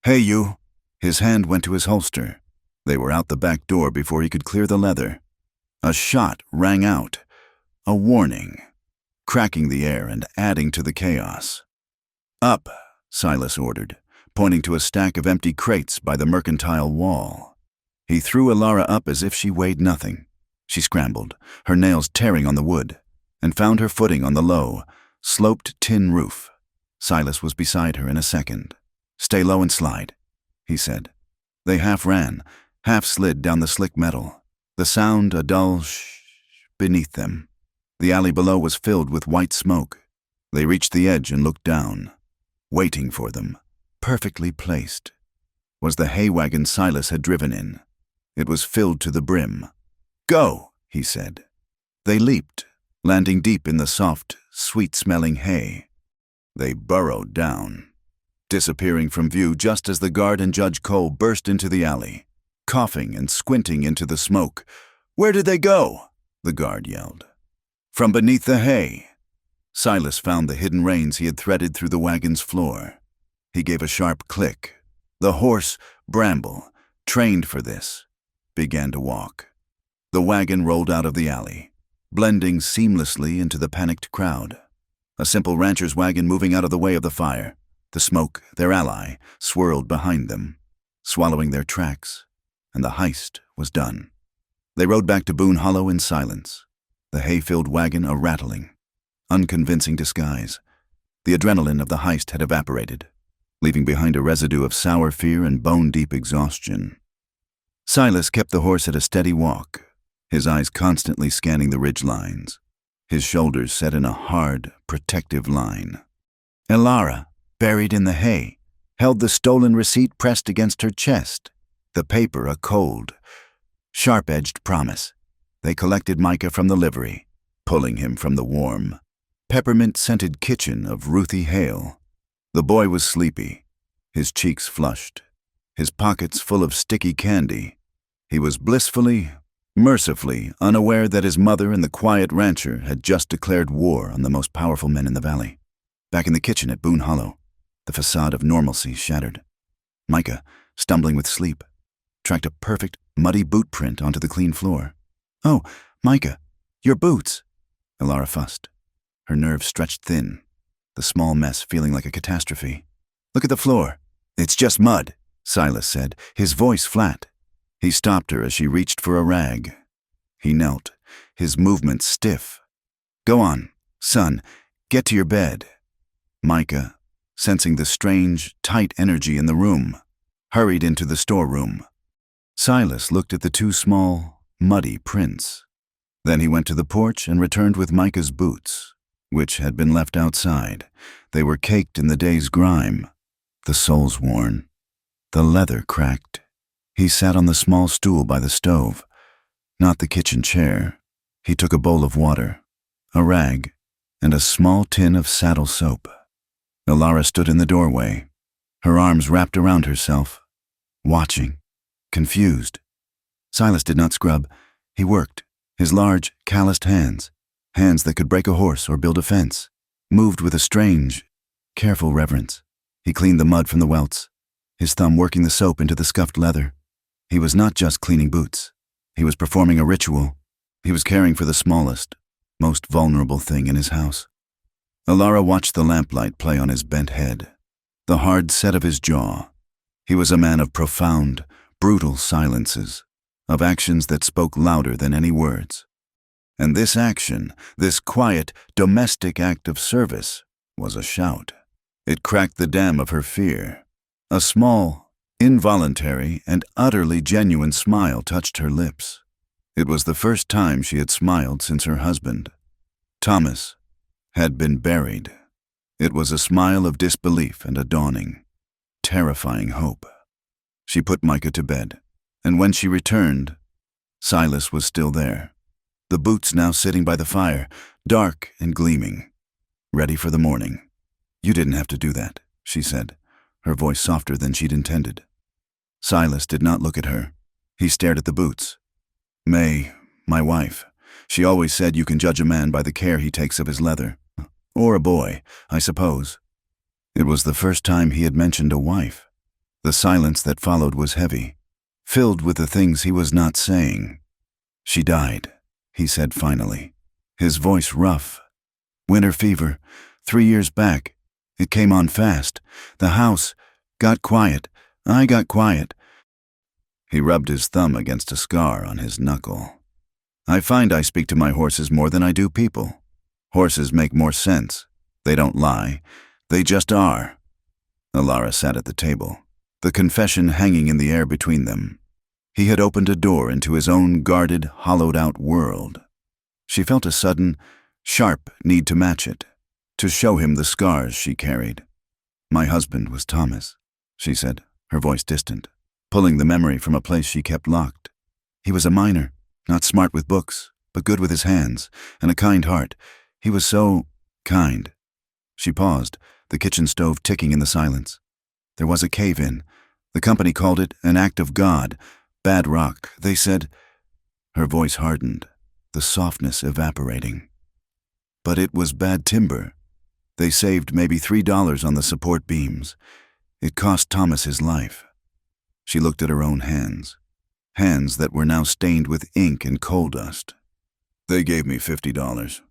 Hey, you. His hand went to his holster. They were out the back door before he could clear the leather. A shot rang out, a warning, cracking the air and adding to the chaos. Up, Silas ordered, pointing to a stack of empty crates by the mercantile wall. He threw Alara up as if she weighed nothing. She scrambled, her nails tearing on the wood, and found her footing on the low, sloped tin roof. Silas was beside her in a second. Stay low and slide, he said. They half ran, half slid down the slick metal, the sound a dull shh beneath them. The alley below was filled with white smoke. They reached the edge and looked down. Waiting for them, perfectly placed, was the hay wagon Silas had driven in. It was filled to the brim. Go, he said. They leaped, landing deep in the soft, sweet-smelling hay. They burrowed down, disappearing from view just as the guard and Judge Cole burst into the alley, coughing and squinting into the smoke. "Where did they go?" the guard yelled. "From beneath the hay." Silas found the hidden reins he had threaded through the wagon's floor. He gave a sharp click. The horse, Bramble, trained for this, began to walk. The wagon rolled out of the alley, blending seamlessly into the panicked crowd. A simple rancher's wagon moving out of the way of the fire. The smoke, their ally, swirled behind them, swallowing their tracks, and the heist was done. They rode back to Boone Hollow in silence, the hay-filled wagon a rattling, unconvincing disguise. The adrenaline of the heist had evaporated, leaving behind a residue of sour fear and bone-deep exhaustion. Silas kept the horse at a steady walk, his eyes constantly scanning the ridge lines, his shoulders set in a hard, protective line. Elara, buried in the hay, held the stolen receipt pressed against her chest, the paper a cold, sharp-edged promise. They collected Micah from the livery, pulling him from the warm, peppermint-scented kitchen of Ruthie Hale. The boy was sleepy, his cheeks flushed, his pockets full of sticky candy. He was blissfully, mercifully unaware that his mother and the quiet rancher had just declared war on the most powerful men in the valley. Back in the kitchen at Boone Hollow, the facade of normalcy shattered. Micah, stumbling with sleep, tracked a perfect, muddy boot print onto the clean floor. "Oh, Micah, your boots!" Elara fussed, her nerves stretched thin, the small mess feeling like a catastrophe. "Look at the floor. It's just mud," Silas said, his voice flat. He stopped her as she reached for a rag. He knelt, his movements stiff. "Go on, son, get to your bed." Micah, sensing the strange, tight energy in the room, hurried into the storeroom. Silas looked at the two small, muddy prints. Then he went to the porch and returned with Micah's boots, which had been left outside. They were caked in the day's grime, the soles worn, the leather cracked. He sat on the small stool by the stove, not the kitchen chair. He took a bowl of water, a rag, and a small tin of saddle soap. Elara stood in the doorway, her arms wrapped around herself, watching, confused. Silas did not scrub. He worked, his large, calloused hands that could break a horse or build a fence, moved with a strange, careful reverence. He cleaned the mud from the welts, his thumb working the soap into the scuffed leather. He was not just cleaning boots. He was performing a ritual. He was caring for the smallest, most vulnerable thing in his house. Elara watched the lamplight play on his bent head, the hard set of his jaw. He was a man of profound, brutal silences, of actions that spoke louder than any words. And this action, this quiet, domestic act of service, was a shout. It cracked the dam of her fear. A small, involuntary, and utterly genuine smile touched her lips. It was the first time she had smiled since her husband, Thomas, had been buried. It was a smile of disbelief and a dawning, terrifying hope. She put Micah to bed, and when she returned, Silas was still there, the boots now sitting by the fire, dark and gleaming, ready for the morning. "You didn't have to do that," she said, her voice softer than she'd intended. Silas did not look at her. He stared at the boots. "May, my wife, she always said you can judge a man by the care he takes of his leather. Or a boy, I suppose." It was the first time he had mentioned a wife. The silence that followed was heavy, filled with the things he was not saying. "She died," he said finally, his voice rough. "Winter fever, 3 years back. It came on fast. The house got quiet. I got quiet." He rubbed his thumb against a scar on his knuckle. "I find I speak to my horses more than I do people. Horses make more sense. They don't lie. They just are." Elara sat at the table, the confession hanging in the air between them. He had opened a door into his own guarded, hollowed-out world. She felt a sudden, sharp need to match it, to show him the scars she carried. "My husband was Thomas," she said, her voice distant, pulling the memory from a place she kept locked. "He was a miner, not smart with books, but good with his hands, and a kind heart. He was so kind. She paused, the kitchen stove ticking in the silence. There was a cave-in. The company called it an act of God. Bad rock, they said. Her voice hardened, the softness evaporating. But it was bad timber. They saved maybe $3 on the support beams. It cost Thomas his life. She looked at her own hands. Hands that were now stained with ink and coal dust. They gave me $50.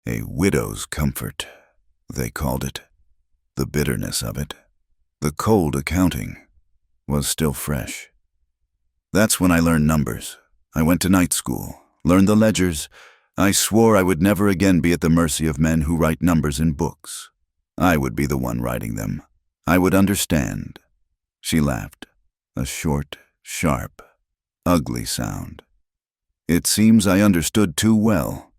A widow's comfort, they called it. The bitterness of it, the cold accounting, was still fresh. That's when I learned numbers. I went to night school, learned the ledgers. I swore I would never again be at the mercy of men who write numbers in books. I would be the one writing them. I would understand. She laughed, a short, sharp, ugly sound. It seems I understood too well.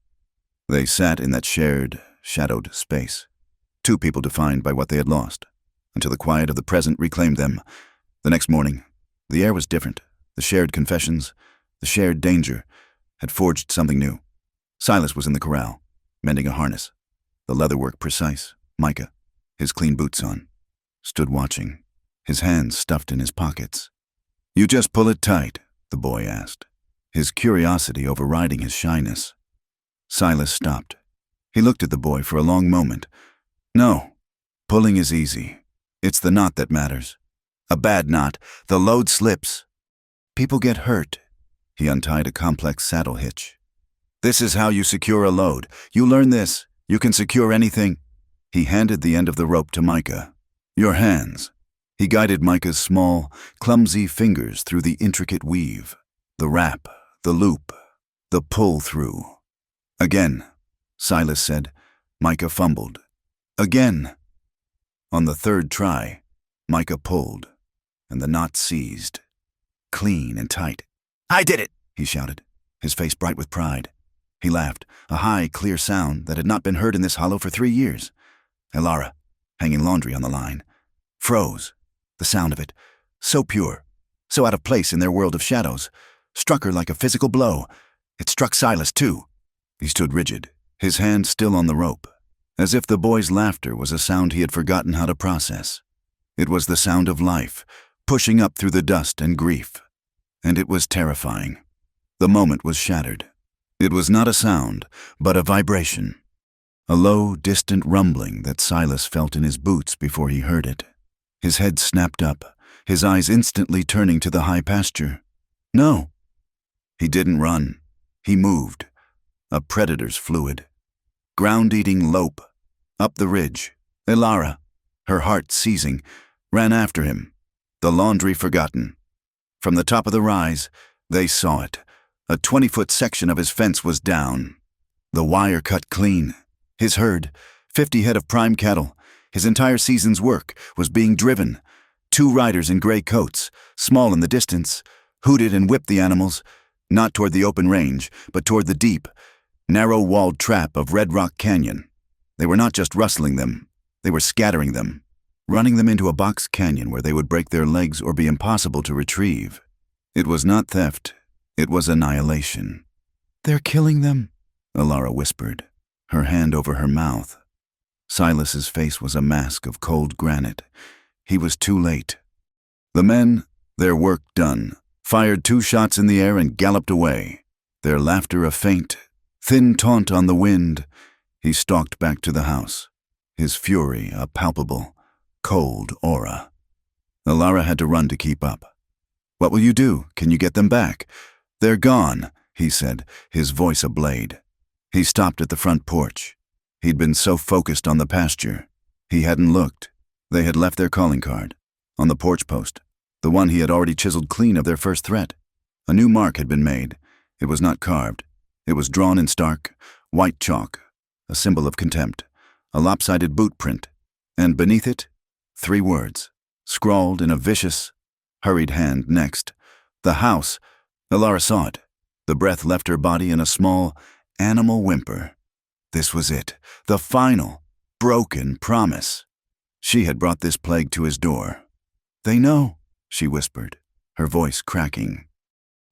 They sat in that shared, shadowed space. Two people defined by what they had lost, until the quiet of the present reclaimed them. The next morning, the air was different. The shared confessions, the shared danger, had forged something new. Silas was in the corral, mending a harness, the leatherwork precise. Micah, his clean boots on, stood watching, his hands stuffed in his pockets. "You just pull it tight," the boy asked, his curiosity overriding his shyness. Silas stopped. He looked at the boy for a long moment. "No, pulling is easy. It's the knot that matters. A bad knot, the load slips. People get hurt." He untied a complex saddle hitch. "This is how you secure a load. You learn this, you can secure anything." He handed the end of the rope to Micah. "Your hands." He guided Micah's small, clumsy fingers through the intricate weave, the wrap, the loop, the pull-through. "Again," Silas said. Micah fumbled. "Again." On the third try, Micah pulled, and the knot seized, clean and tight. "I did it!" he shouted, his face bright with pride. He laughed, a high, clear sound that had not been heard in this hollow for 3 years. Elara, hanging laundry on the line, froze. The sound of it, so pure, so out of place in their world of shadows, struck her like a physical blow. It struck Silas, too. He stood rigid, his hand still on the rope, as if the boy's laughter was a sound he had forgotten how to process. It was the sound of life, pushing up through the dust and grief. And it was terrifying. The moment was shattered. It was not a sound, but a vibration. A low, distant rumbling that Silas felt in his boots before he heard it. His head snapped up, his eyes instantly turning to the high pasture. No. He didn't run. He moved. A predator's fluid. Ground-eating lope. Up the ridge. Elara, her heart seizing, ran after him. The laundry forgotten. From the top of the rise, they saw it. A 20-foot section of his fence was down. The wire cut clean. His herd, 50 head of prime cattle, his entire season's work, was being driven. 2 riders in gray coats, small in the distance, hooted and whipped the animals, not toward the open range, but toward the deep, narrow-walled trap of Red Rock Canyon. They were not just rustling them, they were scattering them, running them into a box canyon where they would break their legs or be impossible to retrieve. It was not theft, it was annihilation. "They're killing them," Elara whispered, her hand over her mouth. Silas's face was a mask of cold granite. He was too late. The men, their work done, fired 2 shots in the air and galloped away, their laughter a faint, thin taunt on the wind. He stalked back to the house, his fury a palpable, cold aura. Elara had to run to keep up. "What will you do? Can you get them back?" "They're gone," he said, his voice a blade. He stopped at the front porch. He'd been so focused on the pasture, he hadn't looked. They had left their calling card, on the porch post, the one he had already chiseled clean of their first threat. A new mark had been made. It was not carved. It was drawn in stark, white chalk, a symbol of contempt, a lopsided boot print, and beneath it, 3 words, scrawled in a vicious, hurried hand next. The house. Elara saw it. The breath left her body in a small, animal whimper. This was it, the final, broken promise. She had brought this plague to his door. "They know," she whispered, her voice cracking.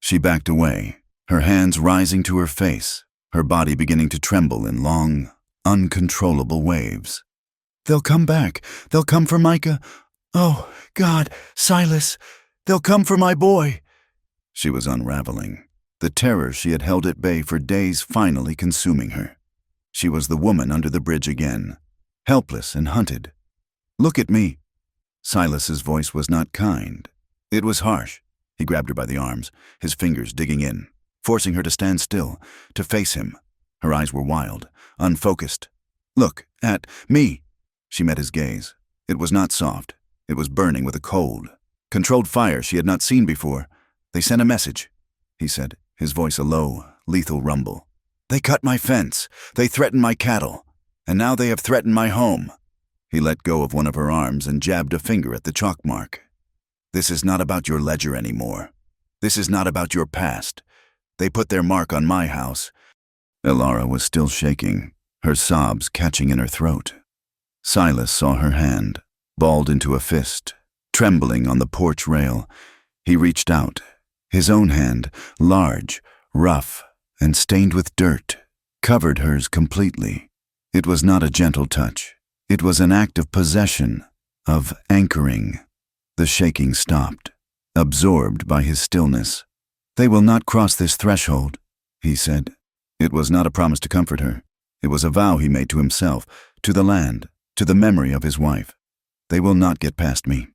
She backed away, her hands rising to her face, her body beginning to tremble in long, uncontrollable waves. "They'll come back. They'll come for Micah. Oh, God, Silas, they'll come for my boy." She was unraveling, the terror she had held at bay for days finally consuming her. She was the woman under the bridge again, helpless and hunted. "Look at me." Silas's voice was not kind. It was harsh. He grabbed her by the arms, his fingers digging in, forcing her to stand still, to face him. Her eyes were wild, unfocused. "Look at me." She met his gaze. It was not soft. It was burning with a cold, controlled fire she had not seen before. "They sent a message," he said, his voice a low, lethal rumble. "They cut my fence. They threatened my cattle. And now they have threatened my home." He let go of one of her arms and jabbed a finger at the chalk mark. "This is not about your ledger anymore. This is not about your past. They put their mark on my house." Elara was still shaking, her sobs catching in her throat. Silas saw her hand, balled into a fist, trembling on the porch rail. He reached out, his own hand, large, rough, and stained with dirt, covered hers completely. It was not a gentle touch. It was an act of possession, of anchoring. The shaking stopped, absorbed by his stillness. "They will not cross this threshold," he said. It was not a promise to comfort her. It was a vow he made to himself, to the land, to the memory of his wife. "They will not get past me."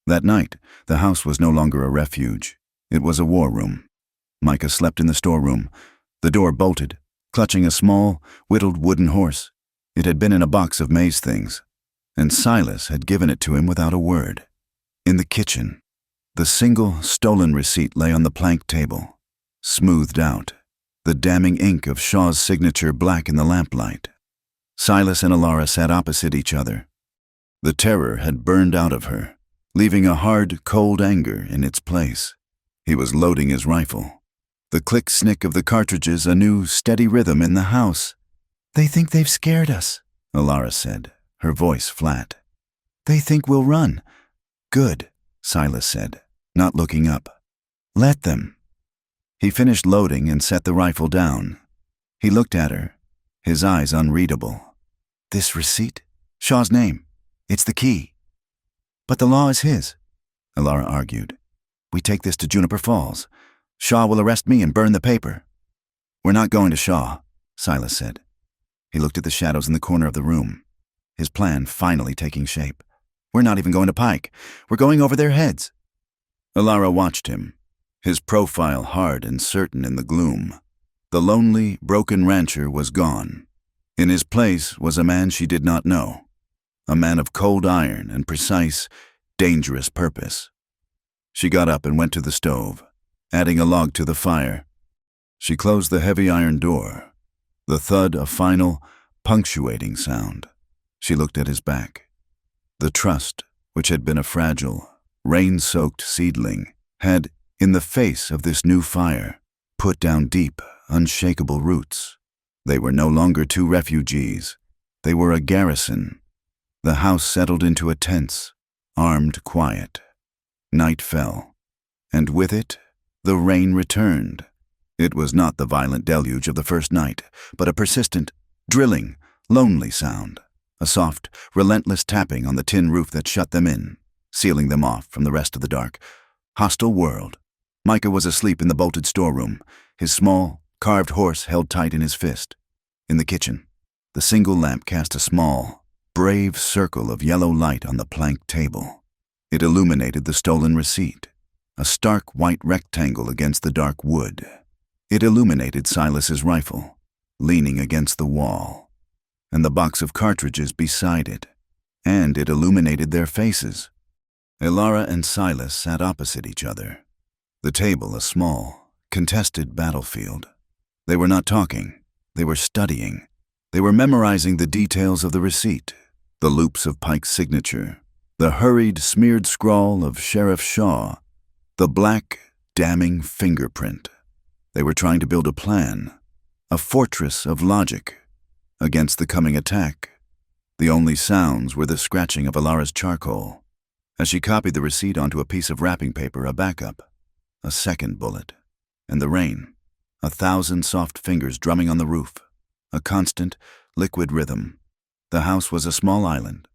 That night, the house was no longer a refuge. It was a war room. Micah slept in the storeroom, the door bolted, clutching a small, whittled wooden horse. It had been in a box of maize things, and Silas had given it to him without a word. In the kitchen, the single stolen receipt lay on the plank table, smoothed out, the damning ink of Shaw's signature black in the lamplight. Silas and Elara sat opposite each other. The terror had burned out of her, leaving a hard, cold anger in its place. He was loading his rifle. The click-snick of the cartridges a new, steady rhythm in the house. "They think they've scared us," Elara said, her voice flat. "They think we'll run." "Good," Silas said, not looking up. "Let them." He finished loading and set the rifle down. He looked at her, his eyes unreadable. "This receipt? Shaw's name. It's the key." "But the law is his," Elara argued. "We take this to Juniper Falls. Shaw will arrest me and burn the paper." "We're not going to Shaw," Silas said. He looked at the shadows in the corner of the room, his plan finally taking shape. "We're not even going to Pike. We're going over their heads." Elara watched him, his profile hard and certain in the gloom. The lonely, broken rancher was gone. In his place was a man she did not know, a man of cold iron and precise, dangerous purpose. She got up and went to the stove, adding a log to the fire. She closed the heavy iron door, the thud a final, punctuating sound. She looked at his back. The trust, which had been a fragile, rain-soaked seedling, had, in the face of this new fire, put down deep, unshakable roots. They were no longer two refugees. They were a garrison. The house settled into a tense, armed quiet. Night fell, and with it, the rain returned. It was not the violent deluge of the first night, but a persistent, drilling, lonely sound, a soft, relentless tapping on the tin roof that shut them in, sealing them off from the rest of the dark, hostile world. Micah was asleep in the bolted storeroom, his small, carved horse held tight in his fist. In the kitchen, the single lamp cast a small, brave circle of yellow light on the plank table. It illuminated the stolen receipt, a stark white rectangle against the dark wood. It illuminated Silas's rifle, leaning against the wall, and the box of cartridges beside it, and it illuminated their faces. Elara and Silas sat opposite each other, the table a small, contested battlefield. They were not talking, they were studying. They were memorizing the details of the receipt, the loops of Pike's signature, the hurried, smeared scrawl of Sheriff Shaw, the black, damning fingerprint. They were trying to build a plan, a fortress of logic, against the coming attack. The only sounds were the scratching of Elara's charcoal, as she copied the receipt onto a piece of wrapping paper, a backup, a second bullet, and the rain. 1,000 soft fingers drumming on the roof, a constant, liquid rhythm. The house was a small island,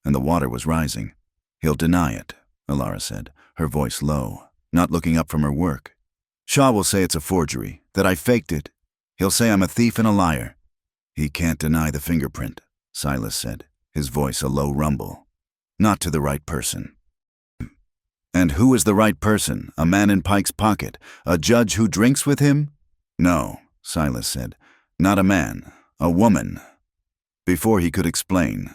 and the water was rising. "He'll deny it," Alara said, her voice low, not looking up from her work. "Shaw will say it's a forgery, that I faked it. He'll say I'm a thief and a liar." "He can't deny the fingerprint," Silas said, his voice a low rumble. "Not to the right person." "And who is the right person? A man in Pike's pocket? A judge who drinks with him?" "No," Silas said. "Not a man. A woman." Before he could explain,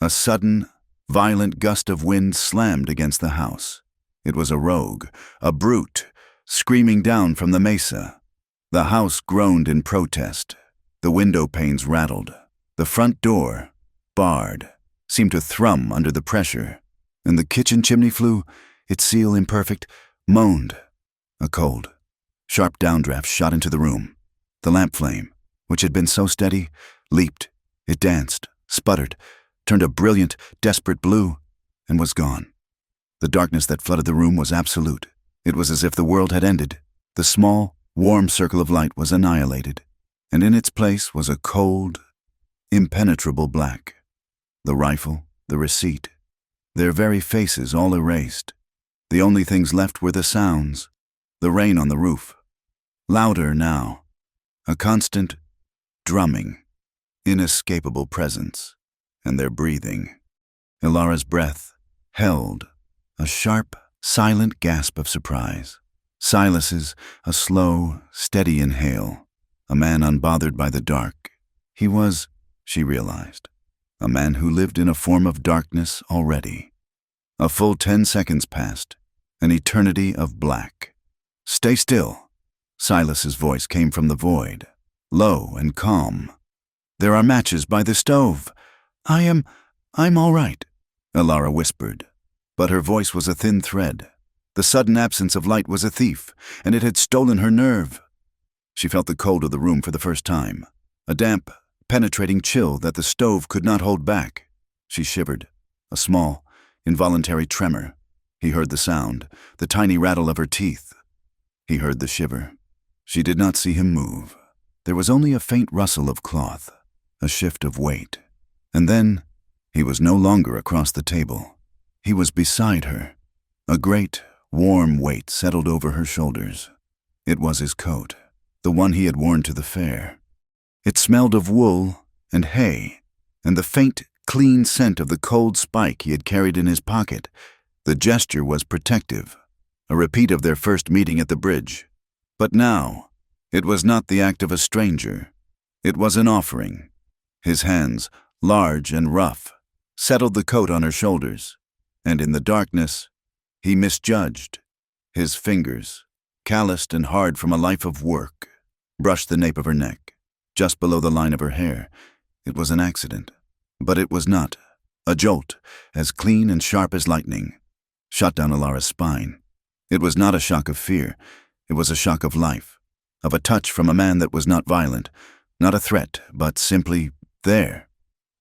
a sudden, violent gust of wind slammed against the house. It was a rogue, a brute, screaming down from the mesa. The house groaned in protest. The window panes rattled. The front door, barred, seemed to thrum under the pressure. And the kitchen chimney flue, its seal imperfect, moaned. A cold, sharp downdraft shot into the room. The lamp flame, which had been so steady, leaped. It danced, sputtered, turned a brilliant, desperate blue, and was gone. The darkness that flooded the room was absolute. It was as if the world had ended. The small, warm circle of light was annihilated, and in its place was a cold, impenetrable black. The rifle, the receipt, their very faces all erased. The only things left were the sounds, the rain on the roof. Louder now, a constant drumming, inescapable presence, and their breathing. Alara's breath held, a sharp, silent gasp of surprise. Silas's, a slow, steady inhale. A man unbothered by the dark. He was, she realized, a man who lived in a form of darkness already. A full 10 seconds passed, an eternity of black. "Stay still," Silas's voice came from the void, low and calm. "There are matches by the stove. I'm all right," Alara whispered. But her voice was a thin thread. The sudden absence of light was a thief, and it had stolen her nerve. She felt the cold of the room for the first time, a damp, penetrating chill that the stove could not hold back. She shivered, a small, involuntary tremor. He heard the sound, the tiny rattle of her teeth. He heard the shiver. She did not see him move. There was only a faint rustle of cloth, a shift of weight. And then, he was no longer across the table. He was beside her. A great, warm weight settled over her shoulders. It was his coat, the one he had worn to the fair. It smelled of wool and hay, and the faint, clean scent of the cold spike he had carried in his pocket. The gesture was protective, a repeat of their first meeting at the bridge. But now, it was not the act of a stranger. It was an offering. His hands, large and rough, settled the coat on her shoulders, and in the darkness, he misjudged. His fingers, calloused and hard from a life of work, brushed the nape of her neck, just below the line of her hair. It was an accident, but it was not. A jolt, as clean and sharp as lightning, shot down Alara's spine. It was not a shock of fear. It was a shock of life, of a touch from a man that was not violent, not a threat, but simply there.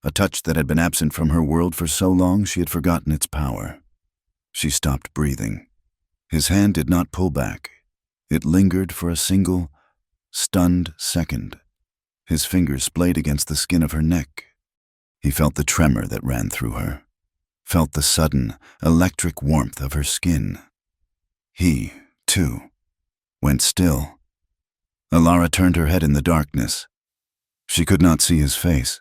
A touch that had been absent from her world for so long she had forgotten its power. She stopped breathing. His hand did not pull back. It lingered for a single, stunned second. His fingers splayed against the skin of her neck. He felt the tremor that ran through her, felt the sudden, electric warmth of her skin. He, too, went still. Alara turned her head in the darkness. She could not see his face,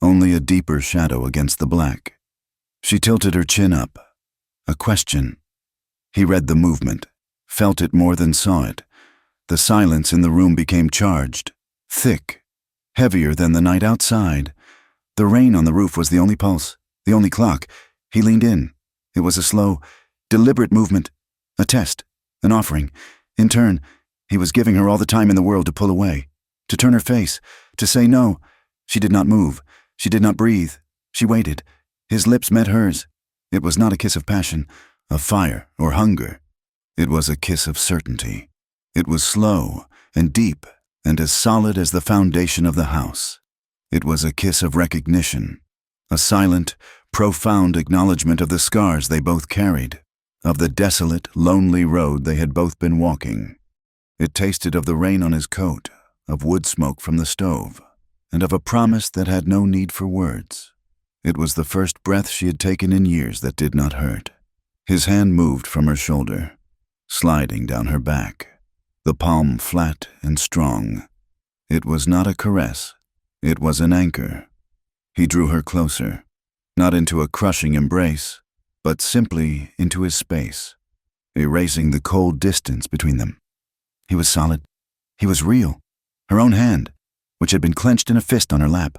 only a deeper shadow against the black. She tilted her chin up. A question. He read the movement, felt it more than saw it. The silence in the room became charged, thick, heavier than the night outside. The rain on the roof was the only pulse, the only clock. He leaned in. It was a slow, deliberate movement, a test, an offering. In turn, he was giving her all the time in the world to pull away, to turn her face, to say no. She did not move. She did not breathe. She waited. His lips met hers. It was not a kiss of passion, of fire or hunger. It was a kiss of certainty. It was slow and deep and as solid as the foundation of the house. It was a kiss of recognition, a silent, profound acknowledgement of the scars they both carried, of the desolate, lonely road they had both been walking. It tasted of the rain on his coat, of wood smoke from the stove, and of a promise that had no need for words. It was the first breath she had taken in years that did not hurt. His hand moved from her shoulder, sliding down her back, the palm flat and strong. It was not a caress. It was an anchor. He drew her closer, not into a crushing embrace, but simply into his space, erasing the cold distance between them. He was solid. He was real. Her own hand, which had been clenched in a fist on her lap,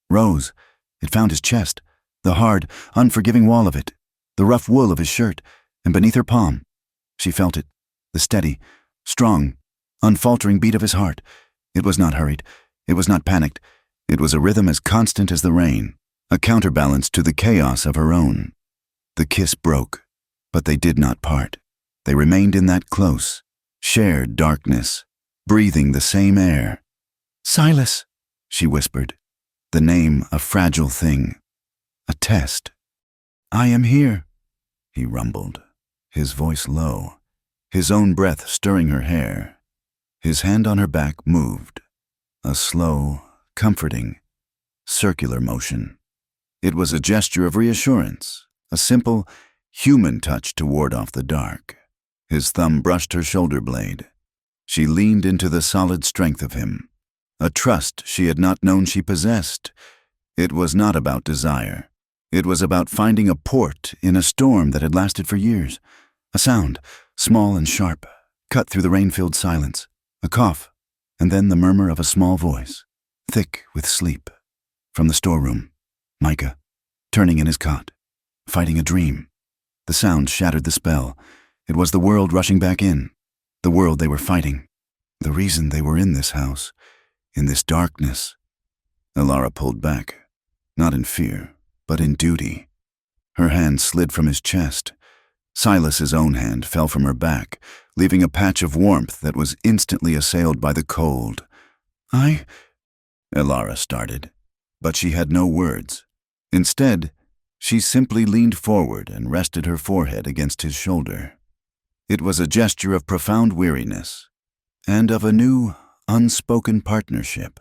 rose. It found his chest, the hard, unforgiving wall of it, the rough wool of his shirt, and beneath her palm. She felt it, the steady, strong, unfaltering beat of his heart. It was not hurried. It was not panicked. It was a rhythm as constant as the rain, a counterbalance to the chaos of her own. The kiss broke, but they did not part. They remained in that close, shared darkness, breathing the same air. "Silas," she whispered, the name a fragile thing, a test. "I am here," he rumbled, his voice low, his own breath stirring her hair. His hand on her back moved, a slow, comforting, circular motion. It was a gesture of reassurance, a simple, human touch to ward off the dark. His thumb brushed her shoulder blade. She leaned into the solid strength of him, a trust she had not known she possessed. It was not about desire. It was about finding a port in a storm that had lasted for years. A sound, small and sharp, cut through the rain-filled silence. A cough, and then the murmur of a small voice, thick with sleep. From the storeroom, Micah, turning in his cot, fighting a dream. The sound shattered the spell. It was the world rushing back in, the world they were fighting, the reason they were in this house, in this darkness. Elara pulled back, not in fear, but in duty. Her hand slid from his chest. Silas's own hand fell from her back, leaving a patch of warmth that was instantly assailed by the cold. Elara started, but she had no words. Instead, she simply leaned forward and rested her forehead against his shoulder. It was a gesture of profound weariness, and of a new, unspoken partnership.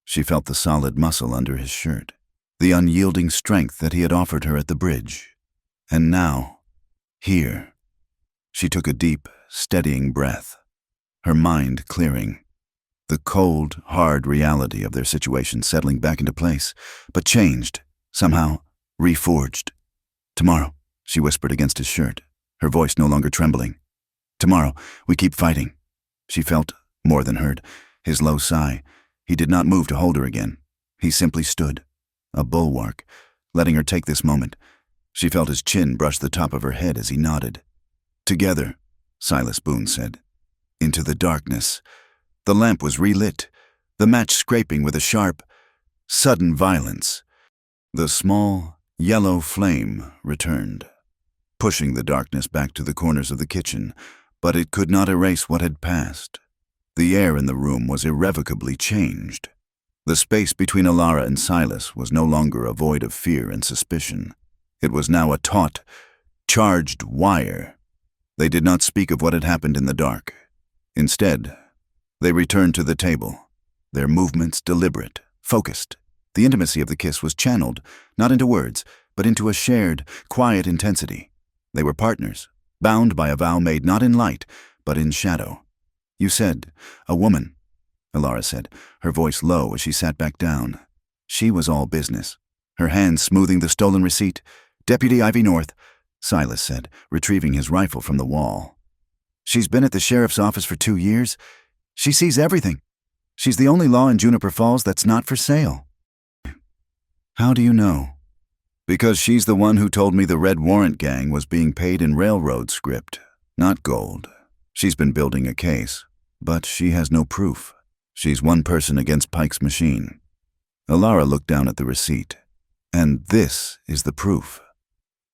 She felt the solid muscle under his shirt, the unyielding strength that he had offered her at the bridge. And now, here. She took a deep, steadying breath, her mind clearing, the cold, hard reality of their situation settling back into place, but changed, somehow reforged. "Tomorrow," she whispered against his shirt, her voice no longer trembling. "Tomorrow, we keep fighting." She felt, more than heard, his low sigh. He did not move to hold her again. He simply stood, a bulwark, letting her take this moment. She felt his chin brush the top of her head as he nodded. "Together," Silas Boone said. Into the darkness. The lamp was relit, the match scraping with a sharp, sudden violence. The small, yellow flame returned, pushing the darkness back to the corners of the kitchen, but it could not erase what had passed. The air in the room was irrevocably changed. The space between Elara and Silas was no longer a void of fear and suspicion. It was now a taut, charged wire. They did not speak of what had happened in the dark. Instead, they returned to the table, their movements deliberate, focused. The intimacy of the kiss was channeled, not into words, but into a shared, quiet intensity. They were partners, bound by a vow made not in light, but in shadow. "You said, a woman," Elara said, her voice low as she sat back down. She was all business, her hands smoothing the stolen receipt. "Deputy Ivy North," Silas said, retrieving his rifle from the wall. "She's been at the sheriff's office for 2 years. She sees everything. She's the only law in Juniper Falls that's not for sale." "How do you know?" "Because she's the one who told me the Red Warrant Gang was being paid in railroad script, not gold. She's been building a case, but she has no proof. She's one person against Pike's machine." Elara looked down at the receipt. "And this is the proof."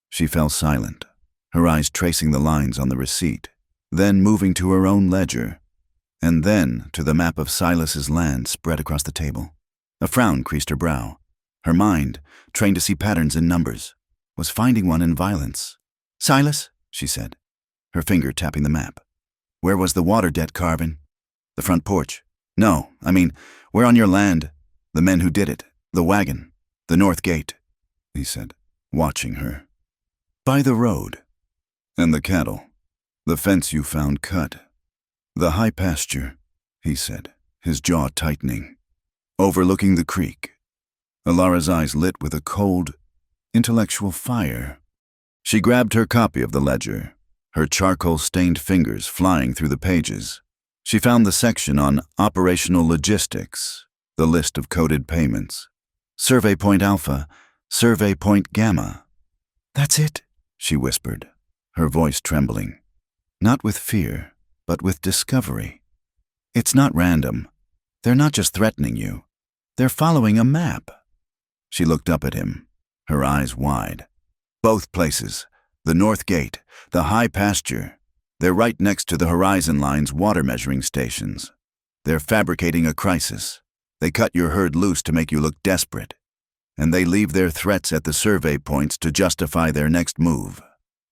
She fell silent, her eyes tracing the lines on the receipt, then moving to her own ledger, and then to the map of Silas's land spread across the table. A frown creased her brow. Her mind, trained to see patterns in numbers, was finding one in violence. "Silas," she said, her finger tapping the map. "Where was the water debt carving?" The front porch. No, I mean, we're on your land. The men who did it. The wagon. The north gate, he said, watching her. By the road. And the cattle. The fence you found cut. The high pasture, he said, his jaw tightening. Overlooking the creek. Alara's eyes lit with a cold, intellectual fire. She grabbed her copy of the ledger, her charcoal-stained fingers flying through the pages. She found the section on operational logistics, the list of coded payments. Survey point alpha, survey point gamma. That's it, she whispered, her voice trembling. Not with fear, but with discovery. It's not random. They're not just threatening you. They're following a map. She looked up at him, her eyes wide. Both places, the north gate, the high pasture, they're right next to the Horizon Line's water measuring stations. They're fabricating a crisis. They cut your herd loose to make you look desperate. And they leave their threats at the survey points to justify their next move.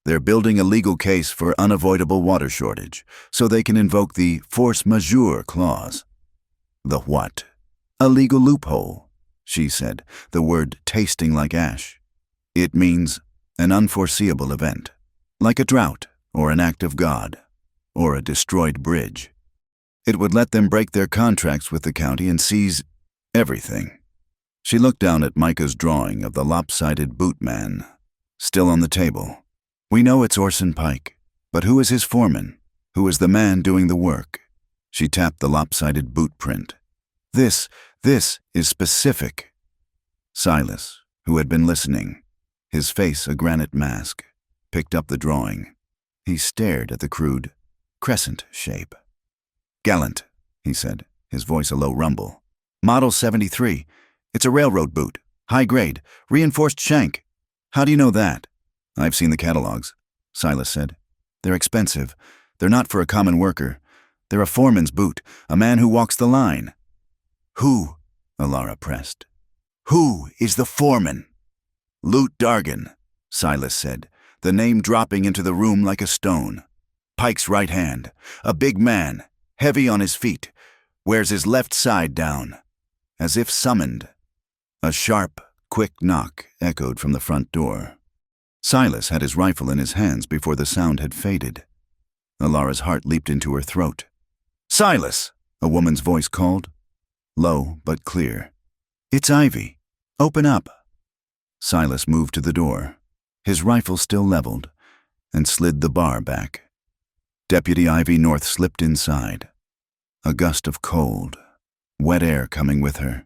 They're building a legal case for unavoidable water shortage, so they can invoke the force majeure clause. The what? A legal loophole, she said, the word tasting like ash. It means an unforeseeable event, like a drought or an act of God, or a destroyed bridge. It would let them break their contracts with the county and seize everything. She looked down at Micah's drawing of the lopsided bootman, still on the table. We know it's Orson Pike, but who is his foreman? Who is the man doing the work? She tapped the lopsided boot print. This is specific. Silas, who had been listening, his face a granite mask, picked up the drawing. He stared at the crude, crescent shape. Gallant, he said, his voice a low rumble. Model 73. It's a railroad boot, high grade, reinforced shank. How do you know that? I've seen the catalogs, Silas said. They're expensive. They're not for a common worker. They're a foreman's boot, a man who walks the line. Who? Alara pressed. Who is the foreman? Lute Dargan, Silas said, the name dropping into the room like a stone. Pike's right hand, a big man, heavy on his feet, wears his left side down, as if summoned. A sharp, quick knock echoed from the front door. Silas had his rifle in his hands before the sound had faded. Alara's heart leaped into her throat. Silas, a woman's voice called, low but clear. It's Ivy. Open up. Silas moved to the door, his rifle still leveled, and slid the bar back. Deputy Ivy North slipped inside. A gust of cold, wet air coming with her.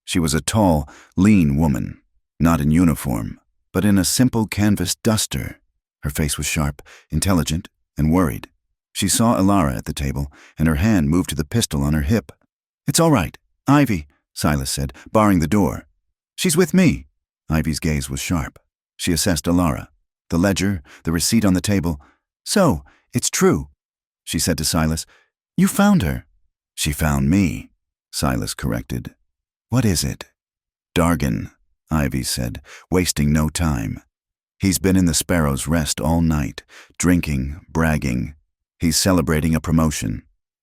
She was a tall, lean woman, not in uniform, but in a simple canvas duster. Her face was sharp, intelligent, and worried. She saw Alara at the table, and her hand moved to the pistol on her hip. It's all right, Ivy, Silas said, barring the door. She's with me. Ivy's gaze was sharp. She assessed Alara, the ledger, the receipt on the table. So, it's true, she said to Silas. You found her. She found me, Silas corrected. What is it? Dargan, Ivy said, wasting no time. He's been in the Sparrow's Rest all night, drinking, bragging. He's celebrating a promotion.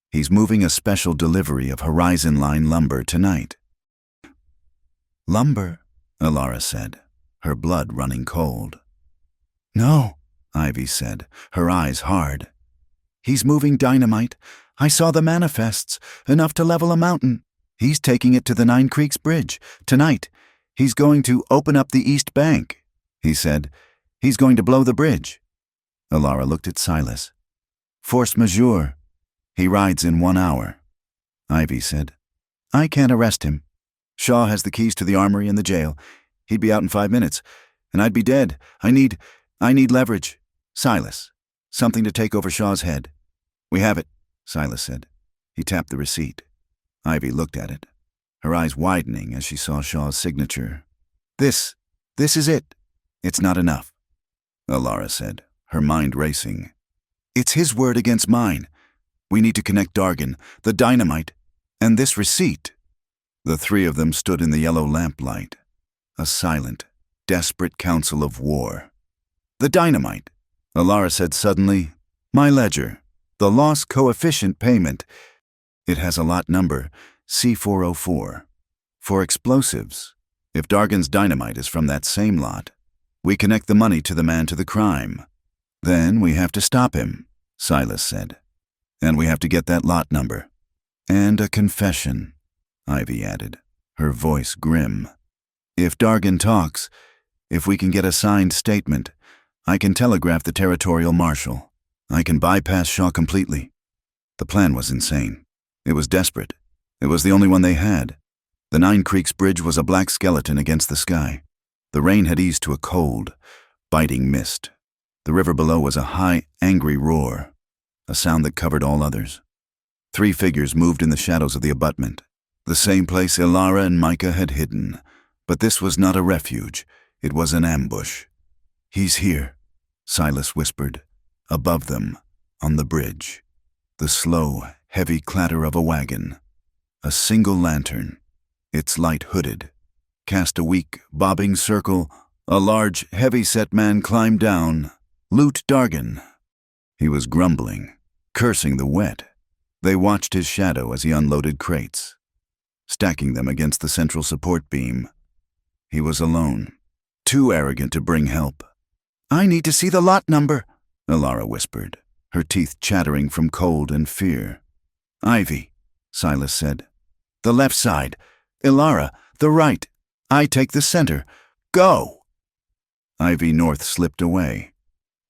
He's moving a special delivery of Horizon Line lumber tonight. Lumber, Alara said, her blood running cold. No, Ivy said, her eyes hard. He's moving dynamite. I saw the manifests, enough to level a mountain. He's taking it to the Nine Creeks Bridge, tonight. He's going to open up the east bank, he said. He's going to blow the bridge. Alara looked at Silas. Force majeure. He rides in 1 hour. Ivy said, I can't arrest him. Shaw has the keys to the armory and the jail. He'd be out in 5 minutes, and I'd be dead. I need leverage. Silas, something to take over Shaw's head. We have it, Silas said. He tapped the receipt. Ivy looked at it, her eyes widening as she saw Shaw's signature. This is it. It's not enough, Alara said, her mind racing. It's his word against mine. We need to connect Dargan, the dynamite, and this receipt. The three of them stood in the yellow lamplight, a silent, desperate council of war. The dynamite, Alara said suddenly. My ledger, the loss coefficient payment. It has a lot number, C404. For explosives, if Dargan's dynamite is from that same lot, we connect the money to the man to the crime. Then we have to stop him, Silas said. And we have to get that lot number. And a confession, Ivy added, her voice grim. If Dargan talks, if we can get a signed statement, I can telegraph the territorial marshal. I can bypass Shaw completely. The plan was insane. It was desperate. It was the only one they had. The 9 Creeks Bridge was a black skeleton against the sky. The rain had eased to a cold, biting mist. The river below was a high, angry roar, a sound that covered all others. 3 figures moved in the shadows of the abutment, the same place Ilara and Micah had hidden. But this was not a refuge. It was an ambush. "He's here," Silas whispered, above them, on the bridge. The slow, heavy clatter of a wagon. A single lantern, its light hooded, cast a weak, bobbing circle. A large, heavy-set man climbed down. Loot Dargan. He was grumbling, cursing the wet. They watched his shadow as he unloaded crates, stacking them against the central support beam. He was alone, too arrogant to bring help. "I need to see the lot number," Ilara whispered, her teeth chattering from cold and fear. "Ivy," Silas said. "The left side. Ilara, the right. I take the center. Go!" Ivy North slipped away,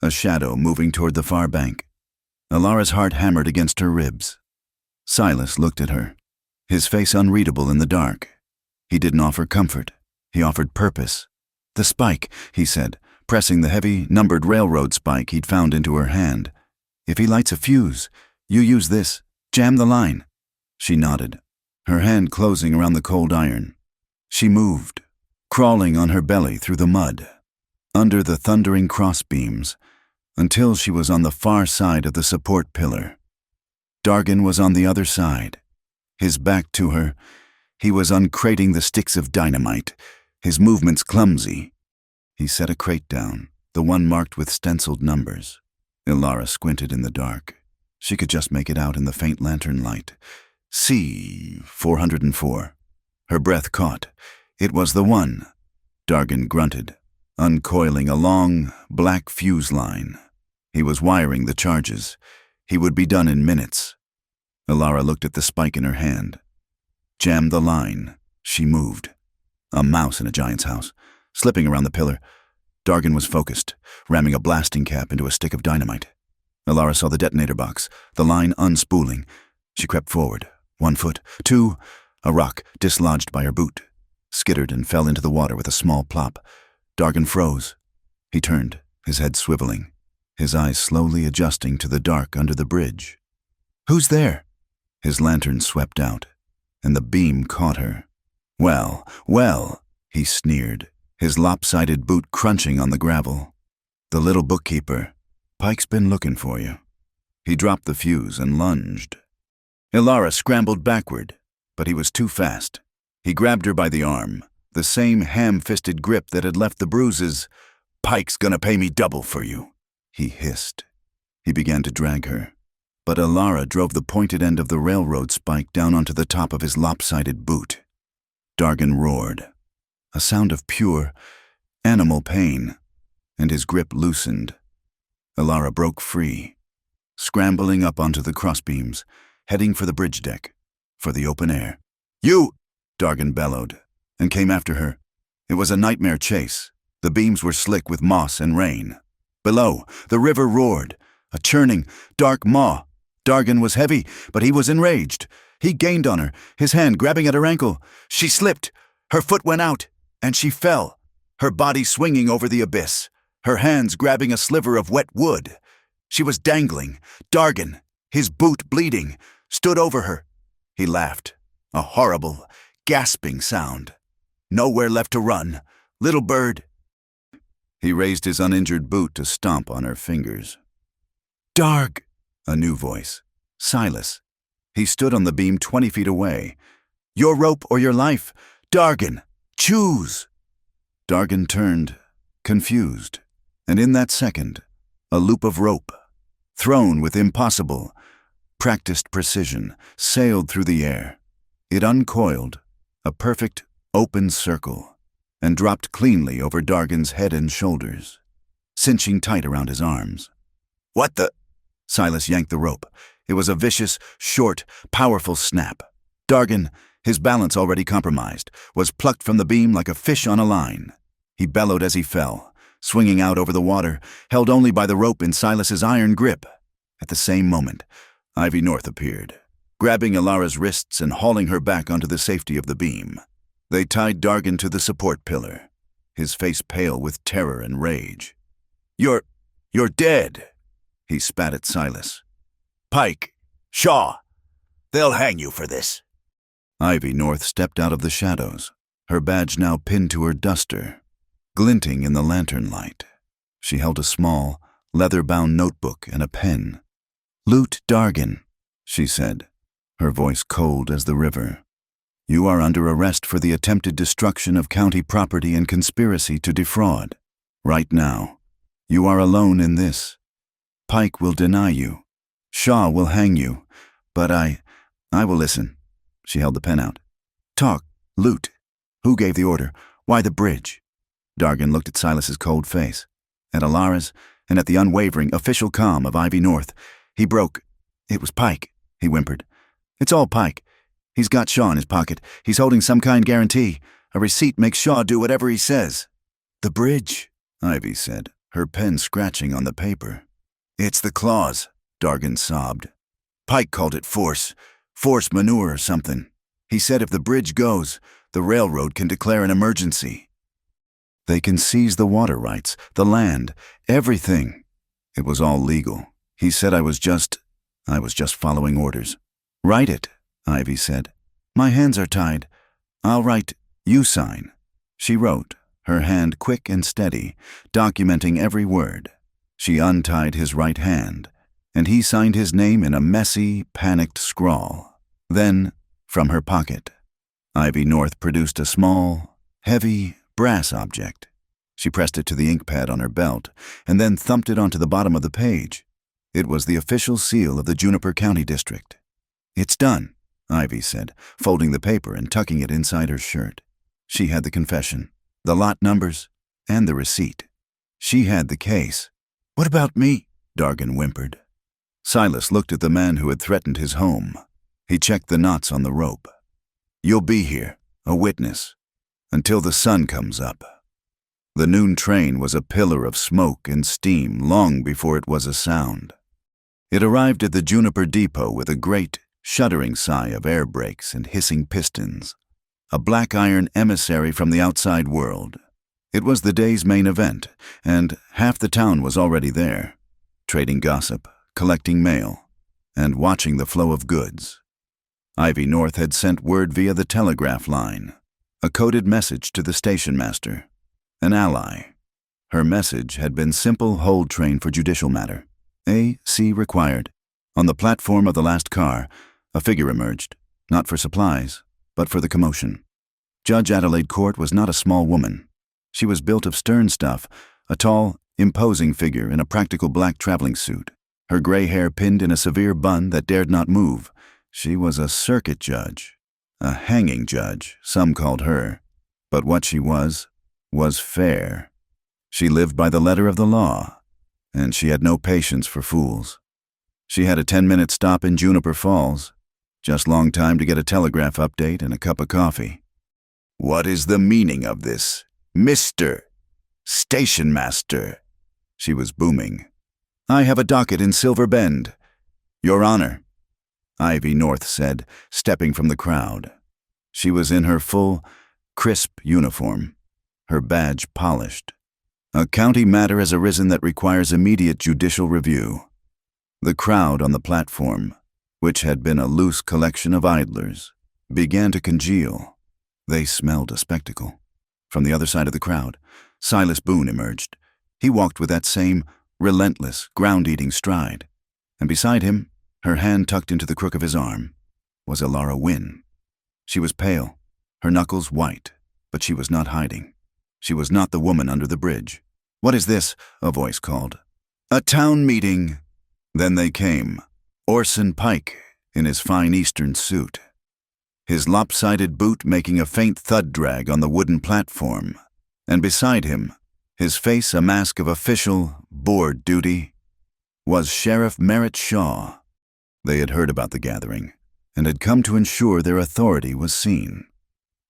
a shadow moving toward the far bank. Ilara's heart hammered against her ribs. Silas looked at her, his face unreadable in the dark. He didn't offer comfort. He offered purpose. "The spike," he said, pressing the heavy, numbered railroad spike he'd found into her hand. "If he lights a fuse, you use this. Jam the line." She nodded, her hand closing around the cold iron. She moved, crawling on her belly through the mud, under the thundering crossbeams, until she was on the far side of the support pillar. Dargan was on the other side, his back to her. He was uncrating the sticks of dynamite, his movements clumsy. He set a crate down, the one marked with stenciled numbers. Ilara squinted in the dark. She could just make it out in the faint lantern light. C404. Her breath caught. It was the one. Dargan grunted, uncoiling a long, black fuse line. He was wiring the charges. He would be done in minutes. Ilara looked at the spike in her hand. Jam the line. She moved. A mouse in a giant's house, slipping around the pillar. Dargan was focused, ramming a blasting cap into a stick of dynamite. Ilara saw the detonator box, the line unspooling. She crept forward, 1 foot, 2. A rock, dislodged by her boot, skittered and fell into the water with a small plop. Dargan froze. He turned, his head swiveling, his eyes slowly adjusting to the dark under the bridge. "Who's there?" His lantern swept out, and the beam caught her. "Well, well," he sneered, his lopsided boot crunching on the gravel. "The little bookkeeper. Pike's been looking for you." He dropped the fuse and lunged. Ilara scrambled backward, but he was too fast. He grabbed her by the arm, the same ham-fisted grip that had left the bruises. "Pike's gonna pay me double for you," he hissed. He began to drag her, but Ilara drove the pointed end of the railroad spike down onto the top of his lopsided boot. Dargan roared, a sound of pure, animal pain, and his grip loosened. Ilara broke free, scrambling up onto the crossbeams, heading for the bridge deck, for the open air. "You!" Dargan bellowed, and came after her. It was a nightmare chase. The beams were slick with moss and rain. Below, the river roared, a churning, dark maw. Dargan was heavy, but he was enraged. He gained on her, his hand grabbing at her ankle. She slipped. Her foot went out, and she fell, her body swinging over the abyss, her hands grabbing a sliver of wet wood. She was dangling. Dargan, his boot bleeding, stood over her. He laughed, a horrible, gasping sound. "Nowhere left to run. Little bird." He raised his uninjured boot to stomp on her fingers. "Darg!" A new voice. Silas. He stood on the beam 20 feet away. "Your rope or your life. Dargan, choose!" Dargan turned, confused, and in that second, a loop of rope, thrown with impossible, practiced precision, sailed through the air. It uncoiled, a perfect open circle, and dropped cleanly over Dargan's head and shoulders, cinching tight around his arms. "What the?" Silas yanked the rope. It was a vicious, short, powerful snap. Dargan, his balance already compromised, was plucked from the beam like a fish on a line. He bellowed as he fell, swinging out over the water, held only by the rope in Silas's iron grip. At the same moment, Ivy North appeared, grabbing Ilara's wrists and hauling her back onto the safety of the beam. They tied Dargan to the support pillar, his face pale with terror and rage. You're dead," he spat at Silas. "Pike, Shaw, they'll hang you for this." Ivy North stepped out of the shadows, her badge now pinned to her duster, glinting in the lantern light. She held a small, leather-bound notebook and a pen. "Loot Dargan," she said, her voice cold as the river. "You are under arrest for the attempted destruction of county property and conspiracy to defraud. Right now, you are alone in this. Pike will deny you. Shaw will hang you, but I will listen." She held the pen out. "Talk, loot. Who gave the order? Why the bridge?" Dargan looked at Silas's cold face, at Ilara's, and at the unwavering, official calm of Ivy North. He broke. "It was Pike," he whimpered. "It's all Pike. He's got Shaw in his pocket. He's holding some kind guarantee. A receipt makes Shaw do whatever he says." "The bridge," Ivy said, her pen scratching on the paper. "It's the clause," Dargan sobbed. "Pike called it force manure or something. He said if the bridge goes, the railroad can declare an emergency. They can seize the water rights, the land, everything. It was all legal. He said I was just following orders." "Write it," Ivy said. "My hands are tied. I'll write, you sign." She wrote, her hand quick and steady, documenting every word. She untied his right hand, and he signed his name in a messy, panicked scrawl. Then, from her pocket, Ivy North produced a small, heavy, brass object. She pressed it to the ink pad on her belt, and then thumped it onto the bottom of the page. It was the official seal of the Juniper County District. "It's done," Ivy said, folding the paper and tucking it inside her shirt. She had the confession, the lot numbers, and the receipt. She had the case. "What about me?" Dargan whimpered. Silas looked at the man who had threatened his home. He checked the knots on the rope. "You'll be here, a witness, until the sun comes up." The noon train was a pillar of smoke and steam long before it was a sound. It arrived at the Juniper Depot with a great, shuddering sigh of air brakes and hissing pistons, a black iron emissary from the outside world. It was the day's main event, and half the town was already there, trading gossip, collecting mail, and watching the flow of goods. Ivy North had sent word via the telegraph line, a coded message to the station master, an ally. Her message had been simple hold train for judicial matter. A.C. required. On the platform of the last car, a figure emerged, not for supplies, but for the commotion. Judge Adelaide Court was not a small woman. She was built of stern stuff, a tall, imposing figure in a practical black traveling suit, her gray hair pinned in a severe bun that dared not move. She was a circuit judge, a hanging judge, some called her. But what she was fair. She lived by the letter of the law, and she had no patience for fools. She had a 10-minute stop in Juniper Falls, just long time to get a telegraph update and a cup of coffee. "What is the meaning of this, Mr. Station Master?" she was booming. "I have a docket in Silver Bend." "Your Honor," Ivy North said, stepping from the crowd. She was in her full, crisp uniform, her badge polished. "A county matter has arisen that requires immediate judicial review." The crowd on the platform, which had been a loose collection of idlers, began to congeal. They smelled a spectacle. From the other side of the crowd, Silas Boone emerged. He walked with that same relentless, ground-eating stride, and beside him, her hand tucked into the crook of his arm, was Ilara Wynne. She was pale, her knuckles white, but she was not hiding. She was not the woman under the bridge. "What is this?" a voice called. "A town meeting." Then they came, Orson Pike, in his fine Eastern suit, his lopsided boot making a faint thud drag on the wooden platform, and beside him, his face a mask of official, bored duty, was Sheriff Merritt Shaw. They had heard about the gathering, and had come to ensure their authority was seen.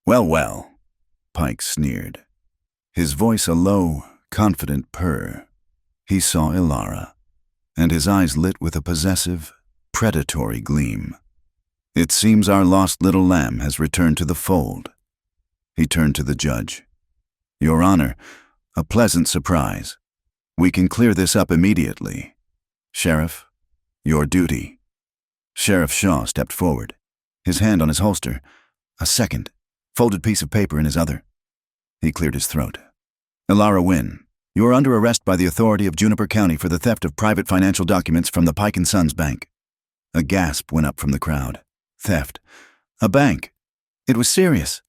"Well, well," Pike sneered, his voice a low, confident purr. He saw Ilara, and his eyes lit with a possessive, predatory gleam. "It seems our lost little lamb has returned to the fold." He turned to the judge. "Your Honor, a pleasant surprise. We can clear this up immediately. Sheriff, your duty." Sheriff Shaw stepped forward, his hand on his holster, a second, folded piece of paper in his other. He cleared his throat. "Ilara Wynn, you are under arrest by the authority of Juniper County for the theft of private financial documents from the Pike & Sons Bank." A gasp went up from the crowd. Theft. A bank. It was serious.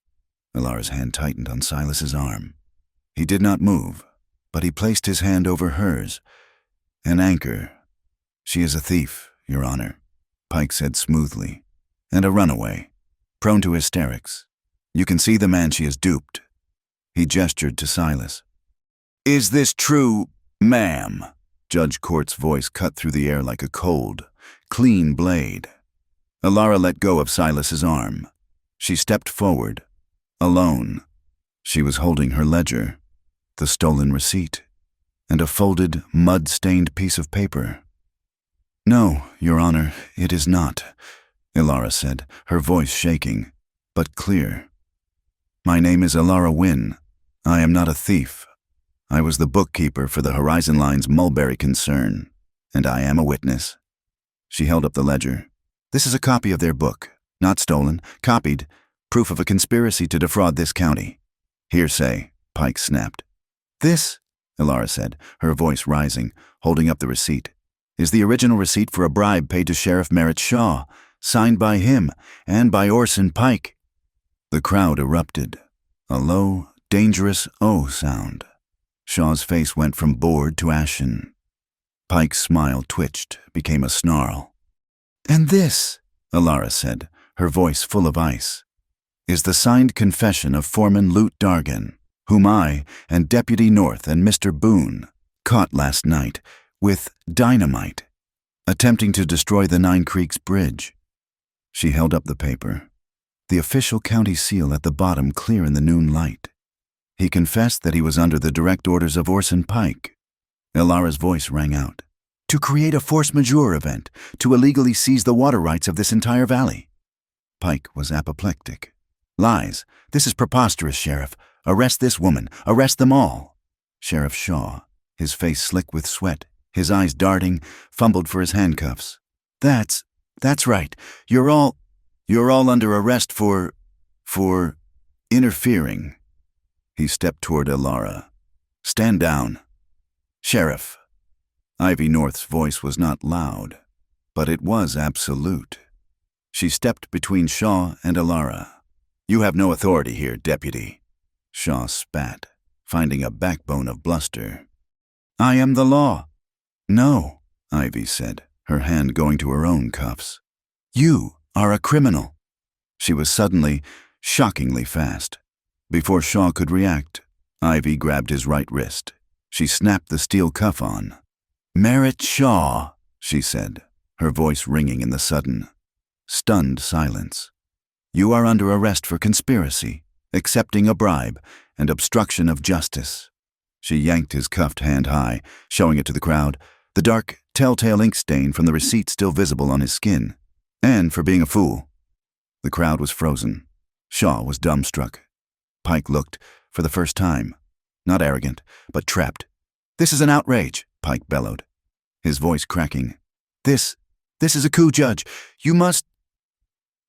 Ilara's hand tightened on Silas's arm. He did not move, but he placed his hand over hers. "An anchor. She is a thief, Your Honor," Pike said smoothly, "and a runaway, prone to hysterics. You can see the man she has duped." He gestured to Silas. "Is this true, ma'am?" Judge Court's voice cut through the air like a cold, clean blade. Ilara let go of Silas's arm. She stepped forward, alone. She was holding her ledger, the stolen receipt, and a folded, mud-stained piece of paper. "No, Your Honor, it is not," Ilara said, her voice shaking, but clear. "My name is Ilara Wynn. I am not a thief. I was the bookkeeper for the Horizon Line's Mulberry concern, and I am a witness." She held up the ledger. "This is a copy of their book, not stolen, copied, proof of a conspiracy to defraud this county." "Hearsay," Pike snapped. "This," Ilara said, her voice rising, holding up the receipt, "is the original receipt for a bribe paid to Sheriff Merritt Shaw, signed by him and by Orson Pike." The crowd erupted, a low, dangerous "oh" sound. Shaw's face went from bored to ashen. Pike's smile twitched, became a snarl. "And this," Ilara said, her voice full of ice, "is the signed confession of Foreman Lute Dargan, whom I and Deputy North and Mr. Boone caught last night with dynamite, attempting to destroy the Nine Creeks Bridge." She held up the paper, the official county seal at the bottom clear in the noon light. He confessed that he was under the direct orders of Orson Pike. Ilara's voice rang out. "To create a force majeure event, to illegally seize the water rights of this entire valley." Pike was apoplectic. "Lies. This is preposterous, Sheriff. Arrest this woman. Arrest them all." Sheriff Shaw, his face slick with sweat, his eyes darting, fumbled for his handcuffs. That's right. You're all under arrest for interfering." He stepped toward Ilara. "Stand down." "Sheriff." Ivy North's voice was not loud, but it was absolute. She stepped between Shaw and Ilara. "You have no authority here, Deputy." Shaw spat, finding a backbone of bluster. "I am the law." "No," Ivy said, her hand going to her own cuffs. "You are a criminal." She was suddenly, shockingly fast. Before Shaw could react, Ivy grabbed his right wrist. She snapped the steel cuff on. "Merritt Shaw," she said, her voice ringing in the sudden, stunned silence. "You are under arrest for conspiracy, accepting a bribe, and obstruction of justice." She yanked his cuffed hand high, showing it to the crowd, the dark, telltale ink stain from the receipt still visible on his skin. "And for being a fool." The crowd was frozen. Shaw was dumbstruck. Pike looked, for the first time, not arrogant, but trapped. "This is an outrage," Pike bellowed, his voice cracking. This is a coup, Judge. You must—"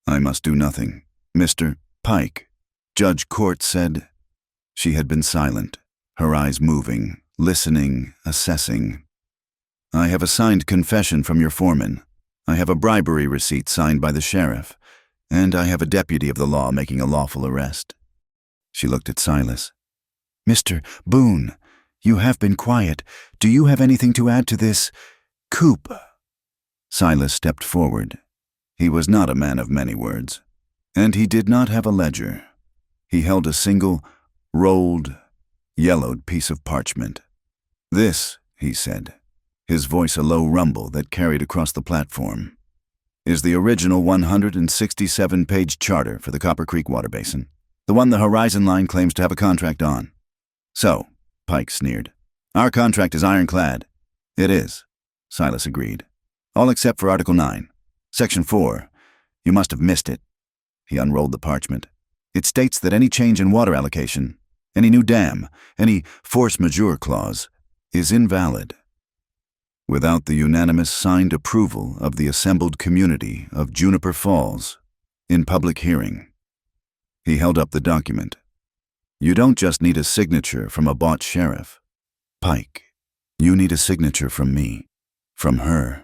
"I must do nothing, Mr. Pike," Judge Court said. She had been silent, her eyes moving, listening, assessing. "I have a signed confession from your foreman. I have a bribery receipt signed by the sheriff, and I have a deputy of the law making a lawful arrest." She looked at Silas. "Mr. Boone, you have been quiet. Do you have anything to add to this coup?" Silas stepped forward. He was not a man of many words, and he did not have a ledger. He held a single, rolled, yellowed piece of parchment. "This," he said, his voice a low rumble that carried across the platform, "is the original 167-page charter for the Copper Creek Water Basin, the one the Horizon Line claims to have a contract on." "So," Pike sneered, "our contract is ironclad." "It is," Silas agreed. "All except for Article 9. Section 4. You must have missed it." He unrolled the parchment. "It states that any change in water allocation, any new dam, any force majeure clause, is invalid without the unanimous signed approval of the assembled community of Juniper Falls in public hearing." He held up the document. "You don't just need a signature from a bought sheriff, Pike. You need a signature from me, from her."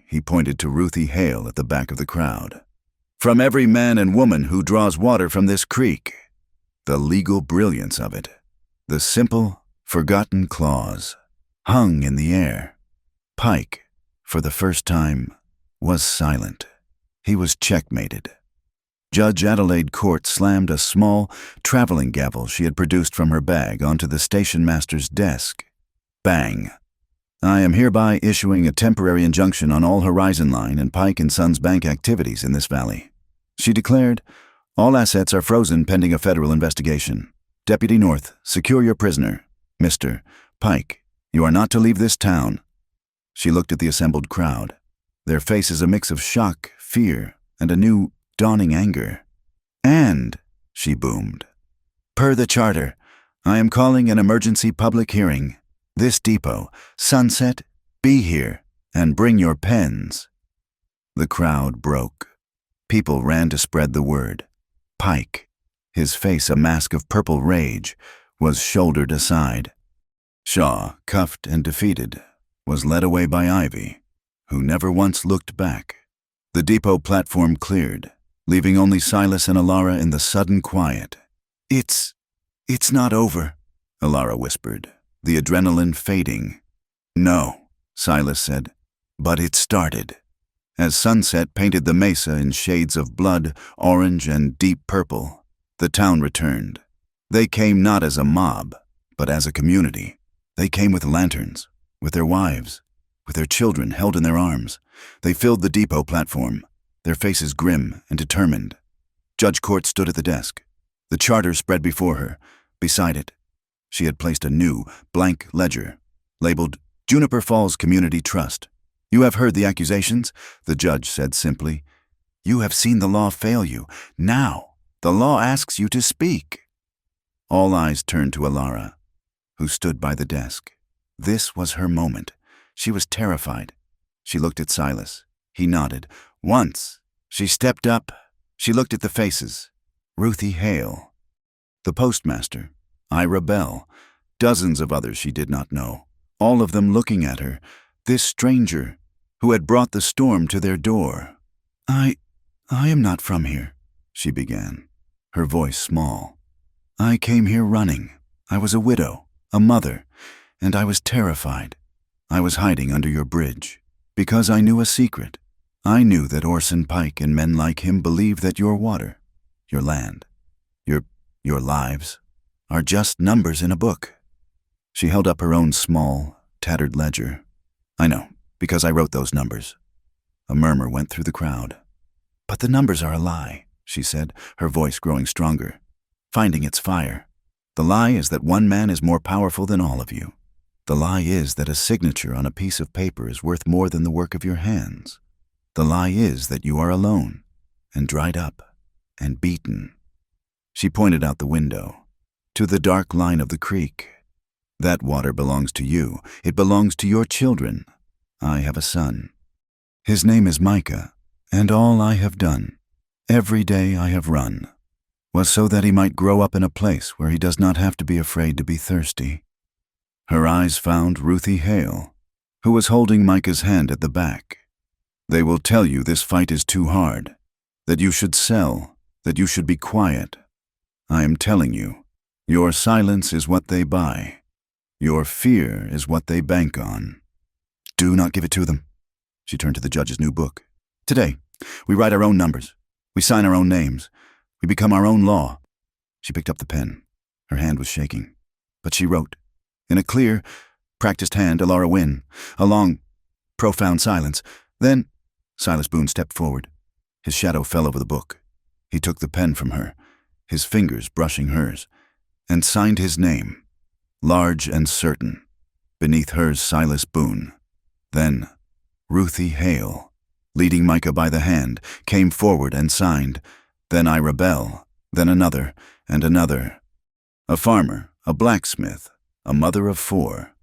He pointed to Ruthie Hale at the back of the crowd. "From every man and woman who draws water from this creek." The legal brilliance of it, the simple, forgotten clause, hung in the air. Pike, for the first time, was silent. He was checkmated. Judge Adelaide Court slammed a small, traveling gavel she had produced from her bag onto the station master's desk. Bang. "I am hereby issuing a temporary injunction on all Horizon Line and Pike & Sons Bank activities in this valley," she declared. "All assets are frozen pending a federal investigation. Deputy North, secure your prisoner. Mr. Pike, you are not to leave this town." She looked at the assembled crowd, their faces a mix of shock, fear, and a new, dawning anger. "And," she boomed, "per the charter, I am calling an emergency public hearing. This depot, Sunset, be here, and bring your pens." The crowd broke. People ran to spread the word. Pike, his face a mask of purple rage, was shouldered aside. Shaw, cuffed and defeated, was led away by Ivy, who never once looked back. The depot platform cleared, leaving only Silas and Alara in the sudden quiet. It's not over," Alara whispered, the adrenaline fading. "No," Silas said, "but it started." As sunset painted the mesa in shades of blood, orange, and deep purple, the town returned. They came not as a mob, but as a community. They came with lanterns, with their wives, with their children held in their arms. They filled the depot platform, their faces grim and determined. Judge Court stood at the desk. The charter spread before her. Beside it, she had placed a new, blank ledger, labeled Juniper Falls Community Trust. "You have heard the accusations," the judge said simply. "You have seen the law fail you. Now, the law asks you to speak." All eyes turned to Alara, who stood by the desk. This was her moment. She was terrified. She looked at Silas. He nodded. Once, she stepped up. She looked at the faces. Ruthie Hale, the postmaster, Ira Bell, dozens of others she did not know, all of them looking at her, this stranger who had brought the storm to their door. I am not from here," she began, her voice small. "I came here running. I was a widow, a mother, and I was terrified. I was hiding under your bridge because I knew a secret. I knew that Orson Pike and men like him believe that your water, your land, your lives are just numbers in a book." She held up her own small, tattered ledger. "I know, because I wrote those numbers." A murmur went through the crowd. "But the numbers are a lie," she said, her voice growing stronger, finding its fire. "The lie is that one man is more powerful than all of you. The lie is that a signature on a piece of paper is worth more than the work of your hands. The lie is that you are alone, and dried up, and beaten." She pointed out the window, to the dark line of the creek. "That water belongs to you. It belongs to your children. I have a son. His name is Micah, and all I have done, every day I have run, was so that he might grow up in a place where he does not have to be afraid to be thirsty." Her eyes found Ruthie Hale, who was holding Micah's hand at the back. "They will tell you this fight is too hard, that you should sell, that you should be quiet. I am telling you, your silence is what they buy. Your fear is what they bank on. Do not give it to them. She turned to the judge's new book. "Today, we write our own numbers. We sign our own names. We become our own law." She picked up the pen. Her hand was shaking. But she wrote. In a clear, practiced hand, Alara Wynne. A long, profound silence. Then, Silas Boone stepped forward. His shadow fell over the book. He took the pen from her, his fingers brushing hers, and signed his name, large and certain, beneath hers Silas Boone. Then, Ruthie Hale, leading Micah by the hand, came forward and signed. Then Ira Bell, then another, and another. A farmer, a blacksmith, a mother of 4.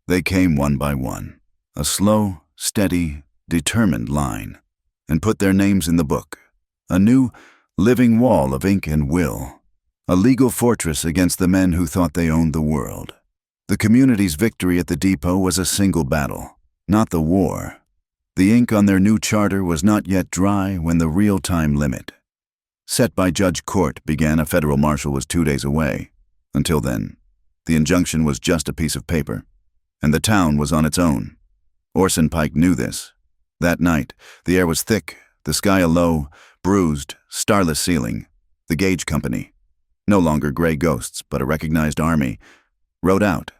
They came one by one, a slow, steady, determined line, and put their names in the book, a new, living wall of ink and will, a legal fortress against the men who thought they owned the world. The community's victory at the depot was a single battle, not the war. The ink on their new charter was not yet dry when the real-time limit, set by Judge Court, began. A federal marshal was 2 days away. Until then, the injunction was just a piece of paper, and the town was on its own. Orson Pike knew this. That night, the air was thick, the sky a low, bruised, starless ceiling. The Gage Company, no longer gray ghosts but a recognized army, rode out.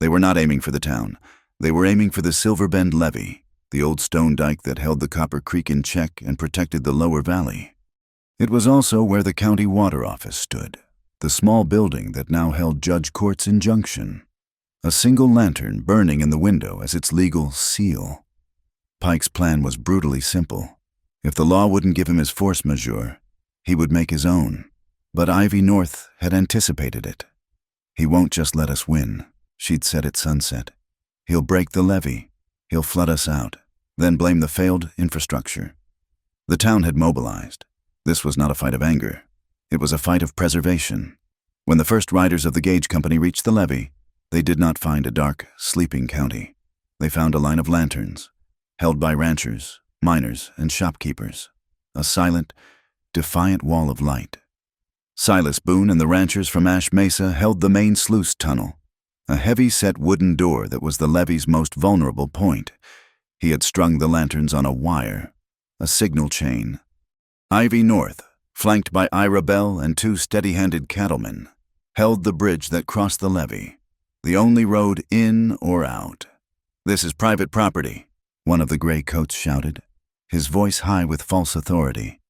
They were not aiming for the town. They were aiming for the Silver Bend Levee, the old stone dike that held the Copper Creek in check and protected the lower valley. It was also where the county water office stood, the small building that now held Judge Court's injunction, a single lantern burning in the window as its legal seal. Pike's plan was brutally simple. If the law wouldn't give him his force majeure, he would make his own. But Ivy North had anticipated it. "He won't just let us win," she'd said at sunset. "He'll break the levee. He'll flood us out, then blame the failed infrastructure." The town had mobilized. This was not a fight of anger. It was a fight of preservation. When the first riders of the Gage Company reached the levee, they did not find a dark, sleeping county. They found a line of lanterns, held by ranchers, miners, and shopkeepers. A silent, defiant wall of light. Silas Boone and the ranchers from Ash Mesa held the main sluice tunnel, a heavy-set wooden door that was the levee's most vulnerable point. He had strung the lanterns on a wire, a signal chain. Ivy North, flanked by Ira Bell and 2 steady-handed cattlemen, held the bridge that crossed the levee, the only road in or out. "This is private property," one of the gray coats shouted, his voice high with false authority.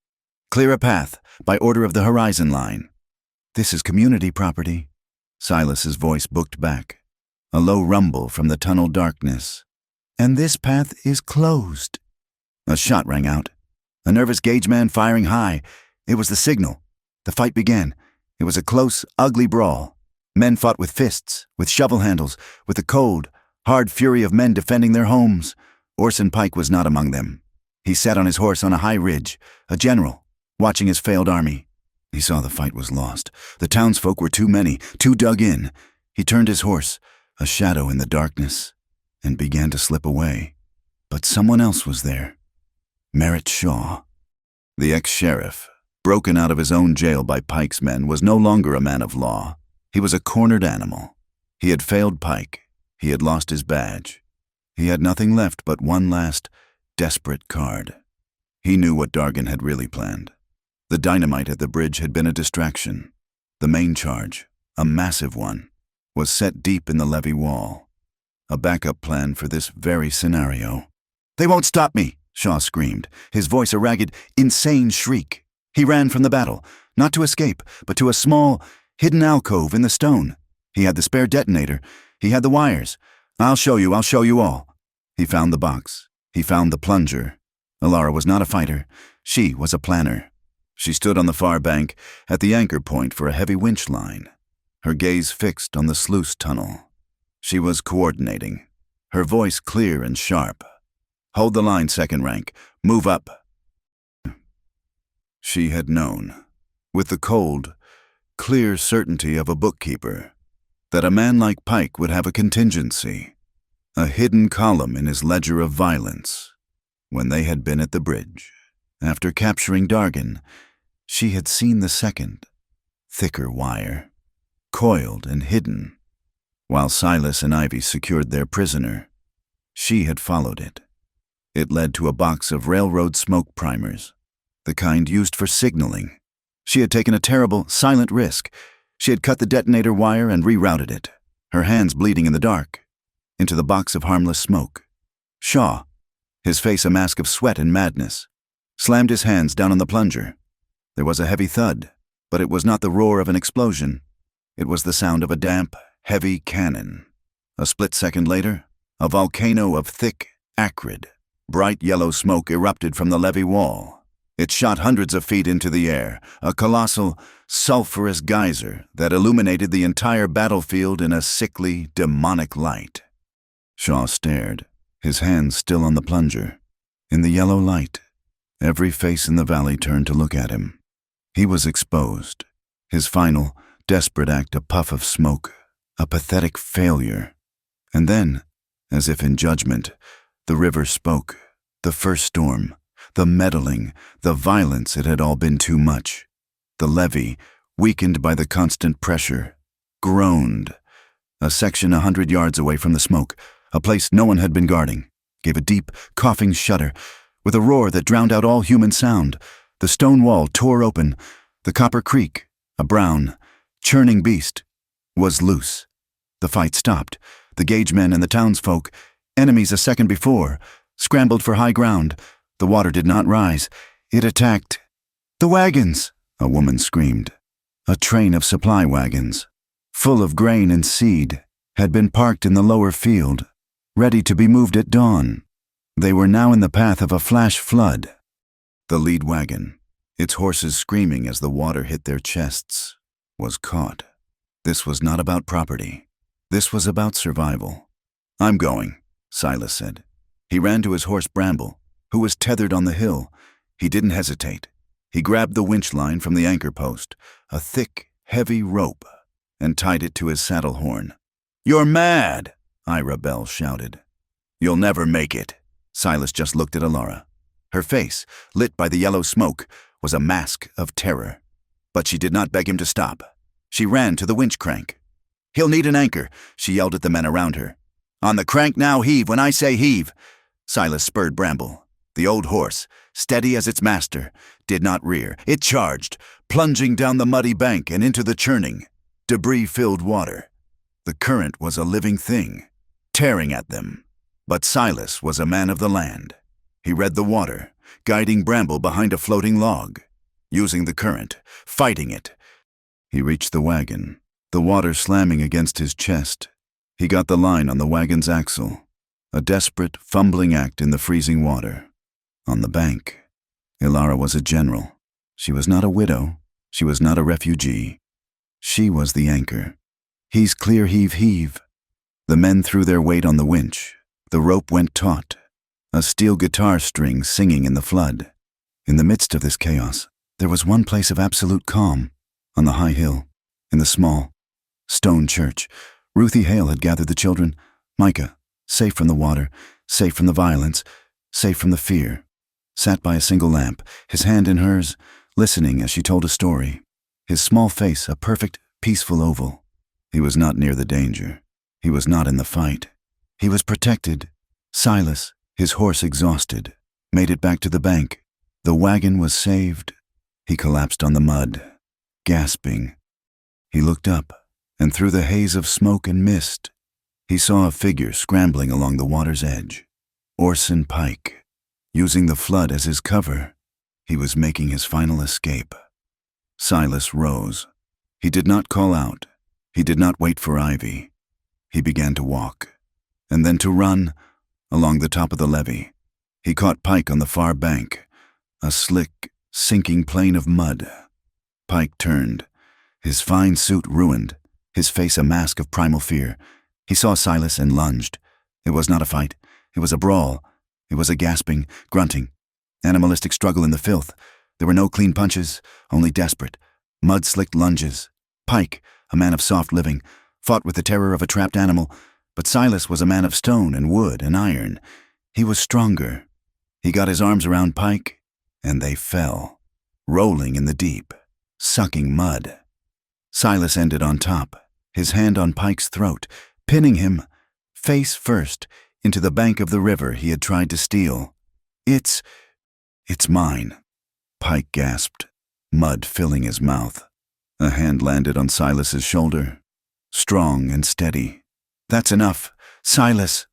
"Clear a path, by order of the Horizon Line." "This is community property," Silas's voice booked back, a low rumble from the tunnel darkness. "And this path is closed." A shot rang out, a nervous Gage man firing high. It was the signal. The fight began. It was a close, ugly brawl. Men fought with fists, with shovel handles, with the cold, hard fury of men defending their homes. Orson Pike was not among them. He sat on his horse on a high ridge, a general, watching his failed army. He saw the fight was lost. The townsfolk were too many, too dug in. He turned his horse, a shadow in the darkness, and began to slip away. But someone else was there. Merritt Shaw. The ex-sheriff, broken out of his own jail by Pike's men, was no longer a man of law. He was a cornered animal. He had failed Pike. He had lost his badge. He had nothing left but one last, desperate card. He knew what Dargan had really planned. The dynamite at the bridge had been a distraction. The main charge, a massive one, was set deep in the levee wall. A backup plan for this very scenario. "They won't stop me!" Shaw screamed, his voice a ragged, insane shriek. He ran from the battle, not to escape, but to a small, hidden alcove in the stone. He had the spare detonator. He had the wires. I'll show you all." He found the box. He found the plunger. Alara was not a fighter. She was a planner. She stood on the far bank, at the anchor point for a heavy winch line, her gaze fixed on the sluice tunnel. She was coordinating, her voice clear and sharp. "Hold the line, second rank. Move up." She had known, with the cold, clear certainty of a bookkeeper, that a man like Pike would have a contingency, a hidden column in his ledger of violence. When they had been at the bridge, after capturing Dargan, she had seen the second, thicker wire, coiled and hidden. While Silas and Ivy secured their prisoner, she had followed it. It led to a box of railroad smoke primers, the kind used for signaling. She had taken a terrible, silent risk. She had cut the detonator wire and rerouted it, her hands bleeding in the dark, into the box of harmless smoke. Shaw, his face a mask of sweat and madness, slammed his hands down on the plunger. There was a heavy thud, but it was not the roar of an explosion. It was the sound of a damp, heavy cannon. A split second later, a volcano of thick, acrid, bright yellow smoke erupted from the levee wall. It shot hundreds of feet into the air, a colossal, sulphurous geyser that illuminated the entire battlefield in a sickly, demonic light. Shaw stared, his hands still on the plunger. In the yellow light, every face in the valley turned to look at him. He was exposed, his final, desperate act a puff of smoke, a pathetic failure. And then, as if in judgment, the river spoke. The first storm, the meddling, the violence, it had all been too much. The levee, weakened by the constant pressure, groaned. A section 100 yards away from the smoke, a place no one had been guarding, gave a deep, coughing shudder. With a roar that drowned out all human sound, the stone wall tore open. The Copper Creek, a brown, churning beast, was loose. The fight stopped. The gauge men and the townsfolk, enemies a second before, scrambled for high ground. The water did not rise. It attacked. "The wagons!" a woman screamed. A train of supply wagons, full of grain and seed, had been parked in the lower field, ready to be moved at dawn. They were now in the path of a flash flood. The lead wagon, its horses screaming as the water hit their chests, was caught. This was not about property. This was about survival. "I'm going," Silas said. He ran to his horse Bramble, who was tethered on the hill. He didn't hesitate. He grabbed the winch line from the anchor post, a thick, heavy rope, and tied it to his saddle horn. "You're mad!" Ira Bell shouted. "You'll never make it." Silas just looked at Alara. Her face, lit by the yellow smoke, was a mask of terror. But she did not beg him to stop. She ran to the winch crank. "He'll need an anchor," she yelled at the men around her. "On the crank now, heave when I say heave." Silas spurred Bramble. The old horse, steady as its master, did not rear. It charged, plunging down the muddy bank and into the churning, debris-filled water. The current was a living thing, tearing at them. But Silas was a man of the land. He read the water, guiding Bramble behind a floating log, using the current, fighting it. He reached the wagon, the water slamming against his chest. He got the line on the wagon's axle, a desperate, fumbling act in the freezing water. On the bank, Ilara was a general. She was not a widow. She was not a refugee. She was the anchor. "He's clear, heave, heave." The men threw their weight on the winch. The rope went taut, a steel guitar string singing in the flood. In the midst of this chaos, there was one place of absolute calm, on the high hill, in the small, stone church. Ruthie Hale had gathered the children. Micah, safe from the water, safe from the violence, safe from the fear, sat by a single lamp, his hand in hers, listening as she told a story. His small face a perfect, peaceful oval. He was not near the danger. He was not in the fight. He was protected. Silas, his horse exhausted, made it back to the bank. The wagon was saved. He collapsed on the mud, gasping. He looked up, and through the haze of smoke and mist, he saw a figure scrambling along the water's edge. Orson Pike, using the flood as his cover. He was making his final escape. Silas rose. He did not call out. He did not wait for Ivy. He began to walk, and then to run along the top of the levee. He caught Pike on the far bank, a slick, sinking plain of mud. Pike turned, his fine suit ruined, his face a mask of primal fear. He saw Silas and lunged. It was not a fight. It was a brawl. It was a gasping, grunting, animalistic struggle in the filth. There were no clean punches, only desperate, mud-slicked lunges. Pike, a man of soft living, fought with the terror of a trapped animal, but Silas was a man of stone and wood and iron. He was stronger. He got his arms around Pike, and they fell, rolling in the deep, sucking mud. Silas ended on top, his hand on Pike's throat, pinning him, face first, into the bank of the river he had tried to steal. It's mine, Pike gasped, mud filling his mouth. A hand landed on Silas's shoulder, strong and steady. That's enough, Silas.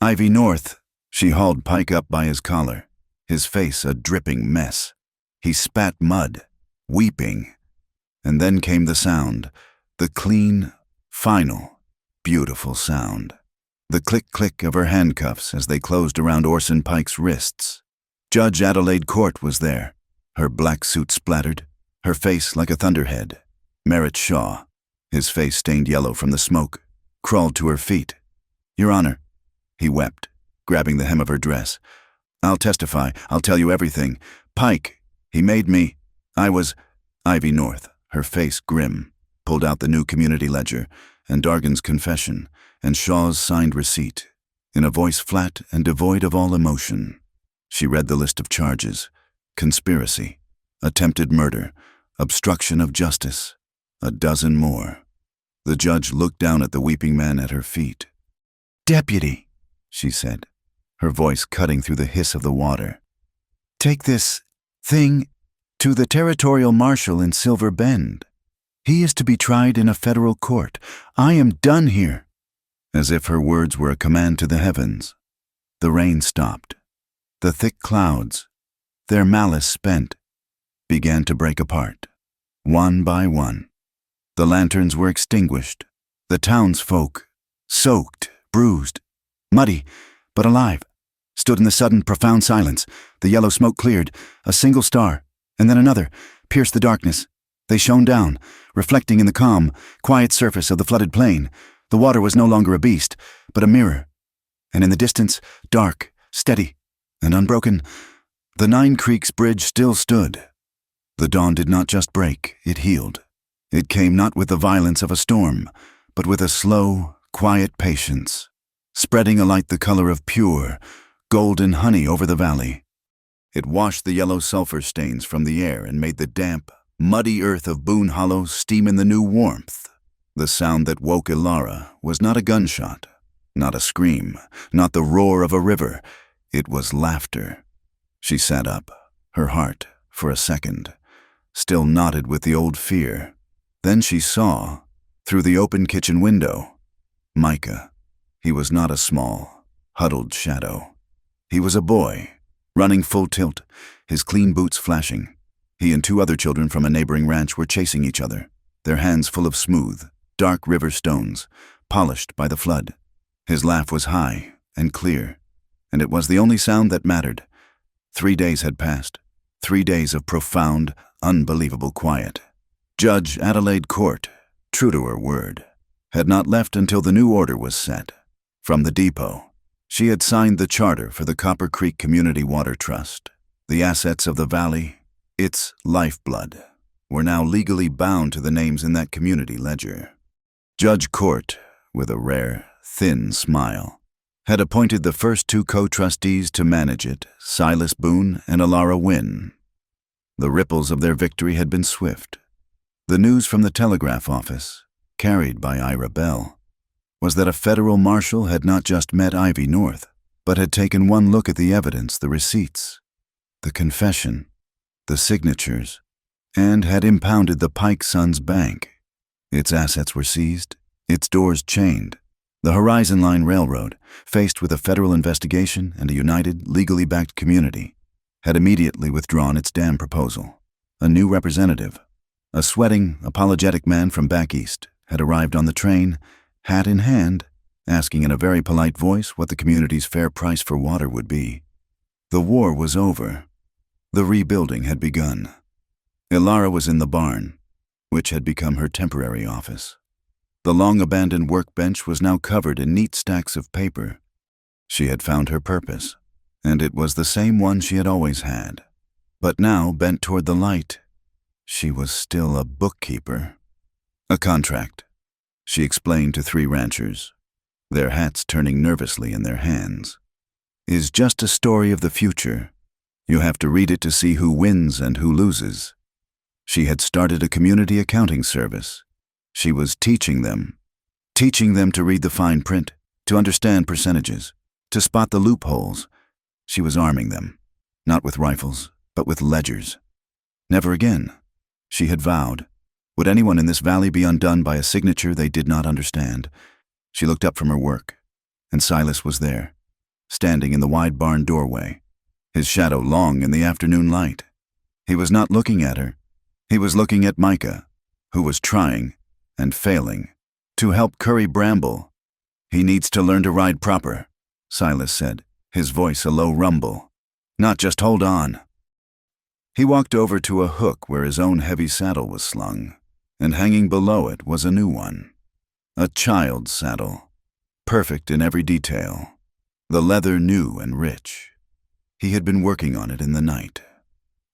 Ivy North. She hauled Pike up by his collar, his face a dripping mess. He spat mud, weeping. And then came the sound, the clean, final, beautiful sound. The click-click of her handcuffs as they closed around Orson Pike's wrists. Judge Adelaide Court was there, her black suit splattered, her face like a thunderhead. Merritt Shaw, his face stained yellow from the smoke, crawled to her feet. Your Honor, he wept, grabbing the hem of her dress. I'll testify, I'll tell you everything. Pike, he made me. I was... Ivy North, her face grim, pulled out the new community ledger and Dargan's confession and Shaw's signed receipt. In a voice flat and devoid of all emotion, she read the list of charges: conspiracy, attempted murder, obstruction of justice, a dozen more. The judge looked down at the weeping man at her feet. Deputy, she said, her voice cutting through the hiss of the water. Take this thing to the territorial marshal in Silver Bend. He is to be tried in a federal court. I am done here. As if her words were a command to the heavens. The rain stopped. The thick clouds, their malice spent, began to break apart, one by one. The lanterns were extinguished. The townsfolk, soaked, bruised, muddy, but alive, stood in the sudden, profound silence. The yellow smoke cleared, a single star, and then another, pierced the darkness. They shone down, reflecting in the calm, quiet surface of the flooded plain. The water was no longer a beast, but a mirror. And in the distance, dark, steady, and unbroken, the 9 Creeks Bridge still stood. The dawn did not just break, it healed. It came not with the violence of a storm, but with a slow, quiet patience, spreading a light the color of pure, golden honey over the valley. It washed the yellow sulfur stains from the air and made the damp, muddy earth of Boone Hollow steam in the new warmth. The sound that woke Ilara was not a gunshot, not a scream, not the roar of a river. It was laughter. She sat up, her heart, for a second, still knotted with the old fear. Then she saw, through the open kitchen window, Micah. He was not a small, huddled shadow. He was a boy, running full tilt, his clean boots flashing. He and 2 other children from a neighboring ranch were chasing each other, their hands full of smooth, dark river stones, polished by the flood. His laugh was high and clear, and it was the only sound that mattered. 3 days had passed, 3 days of profound, unbelievable quiet. Judge Adelaide Court, true to her word, had not left until the new order was set. From the depot, she had signed the charter for the Copper Creek Community Water Trust. The assets of the valley, its lifeblood, were now legally bound to the names in that community ledger. Judge Court, with a rare, thin smile, had appointed the first 2 co-trustees to manage it, Silas Boone and Ilara Wynne. The ripples of their victory had been swift. The news from the telegraph office, carried by Ira Bell, was that a federal marshal had not just met Ivy North, but had taken one look at the evidence, the receipts, the confession, the signatures, and had impounded the Pike Sons Bank. Its assets were seized, its doors chained. The Horizon Line Railroad, faced with a federal investigation and a united, legally backed community, had immediately withdrawn its dam proposal. A new representative, a sweating, apologetic man from back east, had arrived on the train, hat in hand, asking in a very polite voice what the community's fair price for water would be. The war was over. The rebuilding had begun. Ilara was in the barn, which had become her temporary office. The long-abandoned workbench was now covered in neat stacks of paper. She had found her purpose, and it was the same one she had always had. But now, bent toward the light, she was still a bookkeeper. A contract, she explained to 3 ranchers, their hats turning nervously in their hands, is just a story of the future. You have to read it to see who wins and who loses. She had started a community accounting service. She was teaching them to read the fine print, to understand percentages, to spot the loopholes. She was arming them, not with rifles, but with ledgers. Never again, she had vowed. Would anyone in this valley be undone by a signature they did not understand? She looked up from her work, and Silas was there, standing in the wide barn doorway, his shadow long in the afternoon light. He was not looking at her. He was looking at Micah, who was trying, and failing, to help curry bramble. "He needs to learn to ride proper," Silas said, his voice a low rumble. "Not just hold on." He walked over to a hook where his own heavy saddle was slung, and hanging below it was a new one. A child's saddle, perfect in every detail, the leather new and rich. He had been working on it in the night.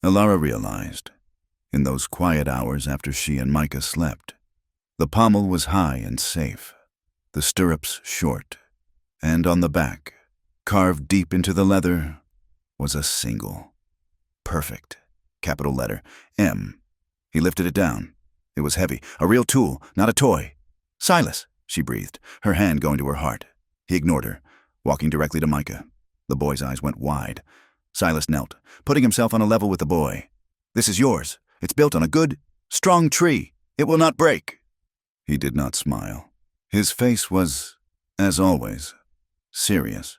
Elara realized, in those quiet hours after she and Micah slept. The pommel was high and safe, the stirrups short, and on the back, carved deep into the leather, was a single. Perfect, capital letter, M. He lifted it down. It was heavy, a real tool, not a toy. "Silas," she breathed, her hand going to her heart. He ignored her, walking directly to Micah. The boy's eyes went wide. Silas knelt, putting himself on a level with the boy. "This is yours. It's built on a good, strong tree. It will not break." He did not smile. His face was, as always, serious,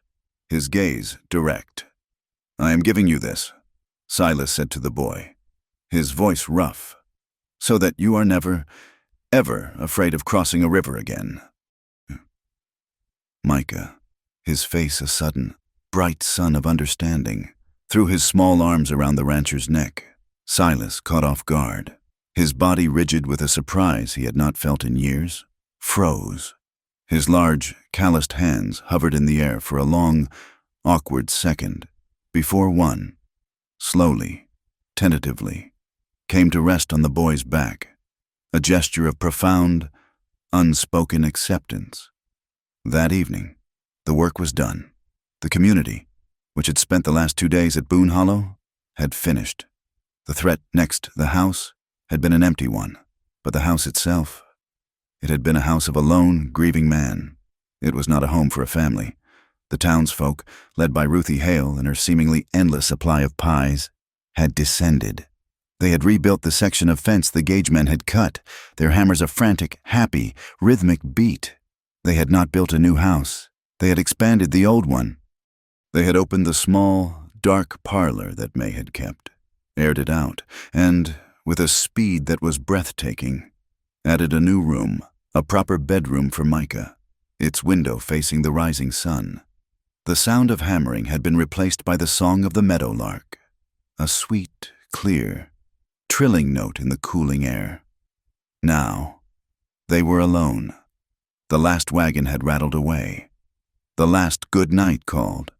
his gaze direct. "I am giving you this," Silas said to the boy, his voice rough, "so that you are never, ever afraid of crossing a river again." Micah, his face a sudden, bright sun of understanding, threw his small arms around the rancher's neck. Silas caught off guard. His body rigid with a surprise he had not felt in years, froze. His large, calloused hands hovered in the air for a long, awkward second, before one, slowly, tentatively, came to rest on the boy's back, a gesture of profound, unspoken acceptance. That evening, the work was done. The community, which had spent the last 2 days at Boone Hollow, had finished. The threat next the house had been an empty one, but the house itself, it had been a house of a lone, grieving man. It was not a home for a family. The townsfolk, led by Ruthie Hale and her seemingly endless supply of pies, had descended. They had rebuilt the section of fence the gauge men had cut, their hammers a frantic, happy, rhythmic beat. They had not built a new house. They had expanded the old one. They had opened the small, dark parlor that May had kept, aired it out, and, with a speed that was breathtaking, added a new room, a proper bedroom for Micah, its window facing the rising sun. The sound of hammering had been replaced by the song of the meadowlark, a sweet, clear, trilling note in the cooling air. Now, they were alone. The last wagon had rattled away. The last good night called.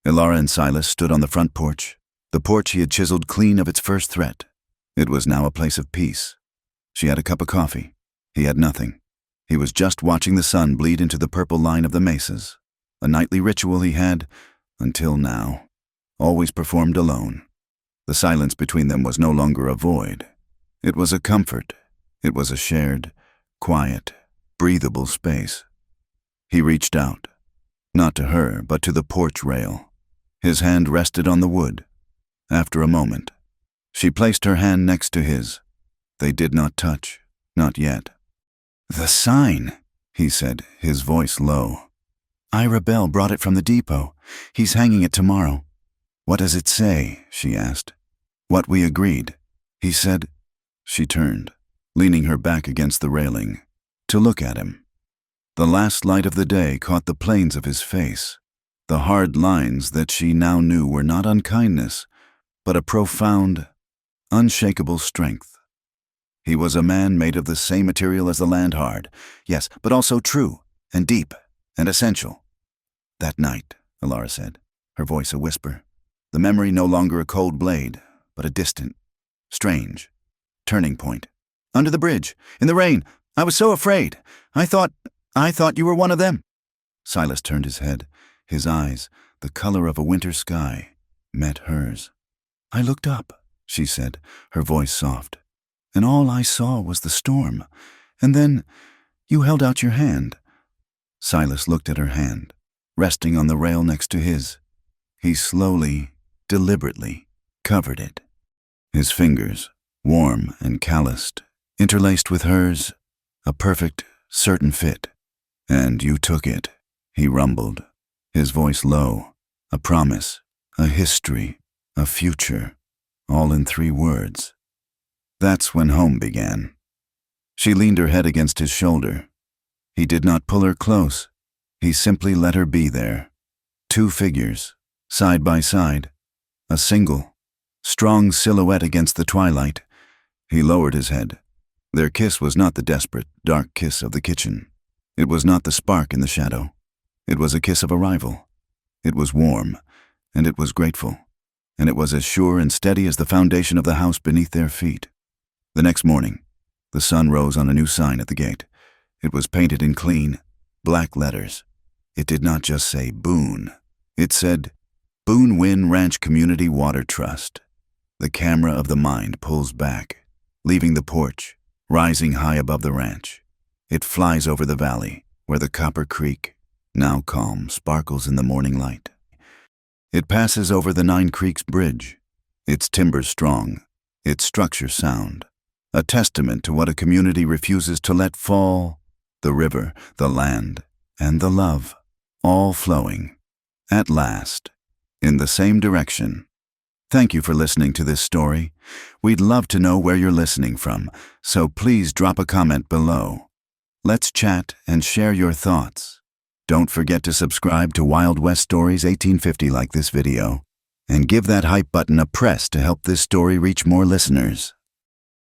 Elara and Silas stood on the front porch, the porch he had chiseled clean of its first threat. It was now a place of peace. She had a cup of coffee. He had nothing. He was just watching the sun bleed into the purple line of the mesas, a nightly ritual he had, until now, always performed alone. The silence between them was no longer a void. It was a comfort. It was a shared, quiet, breathable space. He reached out, not to her, but to the porch rail. His hand rested on the wood. After a moment, she placed her hand next to his. They did not touch, not yet. "The sign," he said, his voice low. "Ira Bell brought it from the depot. He's hanging it tomorrow." "What does it say?" she asked. "What we agreed." He said. She turned, leaning her back against the railing, to look at him. The last light of the day caught the planes of his face, the hard lines that she now knew were not unkindness, but a profound, unshakable strength. He was a man made of the same material as the land hard, yes, but also true, and deep, and essential. "That night," Elara said, her voice a whisper, the memory no longer a cold blade, but a distant, strange, turning point. "Under the bridge, in the rain, I was so afraid. I thought you were one of them." Silas turned his head. His eyes, the color of a winter sky, met hers. "I looked up," she said, her voice soft, "and all I saw was the storm. And then you held out your hand." Silas looked at her hand, resting on the rail next to his. He slowly, deliberately covered it. His fingers, warm and calloused, interlaced with hers, a perfect, certain fit. "And you took it," he rumbled, his voice low. A promise, a history, a future, all in 3 words. That's when home began. She leaned her head against his shoulder. He did not pull her close. He simply let her be there. 2 figures, side by side, a single, strong silhouette against the twilight. He lowered his head. Their kiss was not the desperate, dark kiss of the kitchen. It was not the spark in the shadow. It was a kiss of arrival. It was warm, and it was grateful, and it was as sure and steady as the foundation of the house beneath their feet. The next morning, the sun rose on a new sign at the gate. It was painted in clean, black letters. It did not just say Boone. It said, Boone Win Ranch Community Water Trust. The camera of the mind pulls back, leaving the porch, rising high above the ranch. It flies over the valley, where the Copper Creek, now calm, sparkles in the morning light. It passes over the 9 Creeks Bridge, its timbers strong, its structure sound, a testament to what a community refuses to let fall, the river, the land, and the love, all flowing, at last, in the same direction. Thank you for listening to this story. We'd love to know where you're listening from, so please drop a comment below. Let's chat and share your thoughts. Don't forget to subscribe to Wild West Stories 1850 like this video, and give that hype button a press to help this story reach more listeners.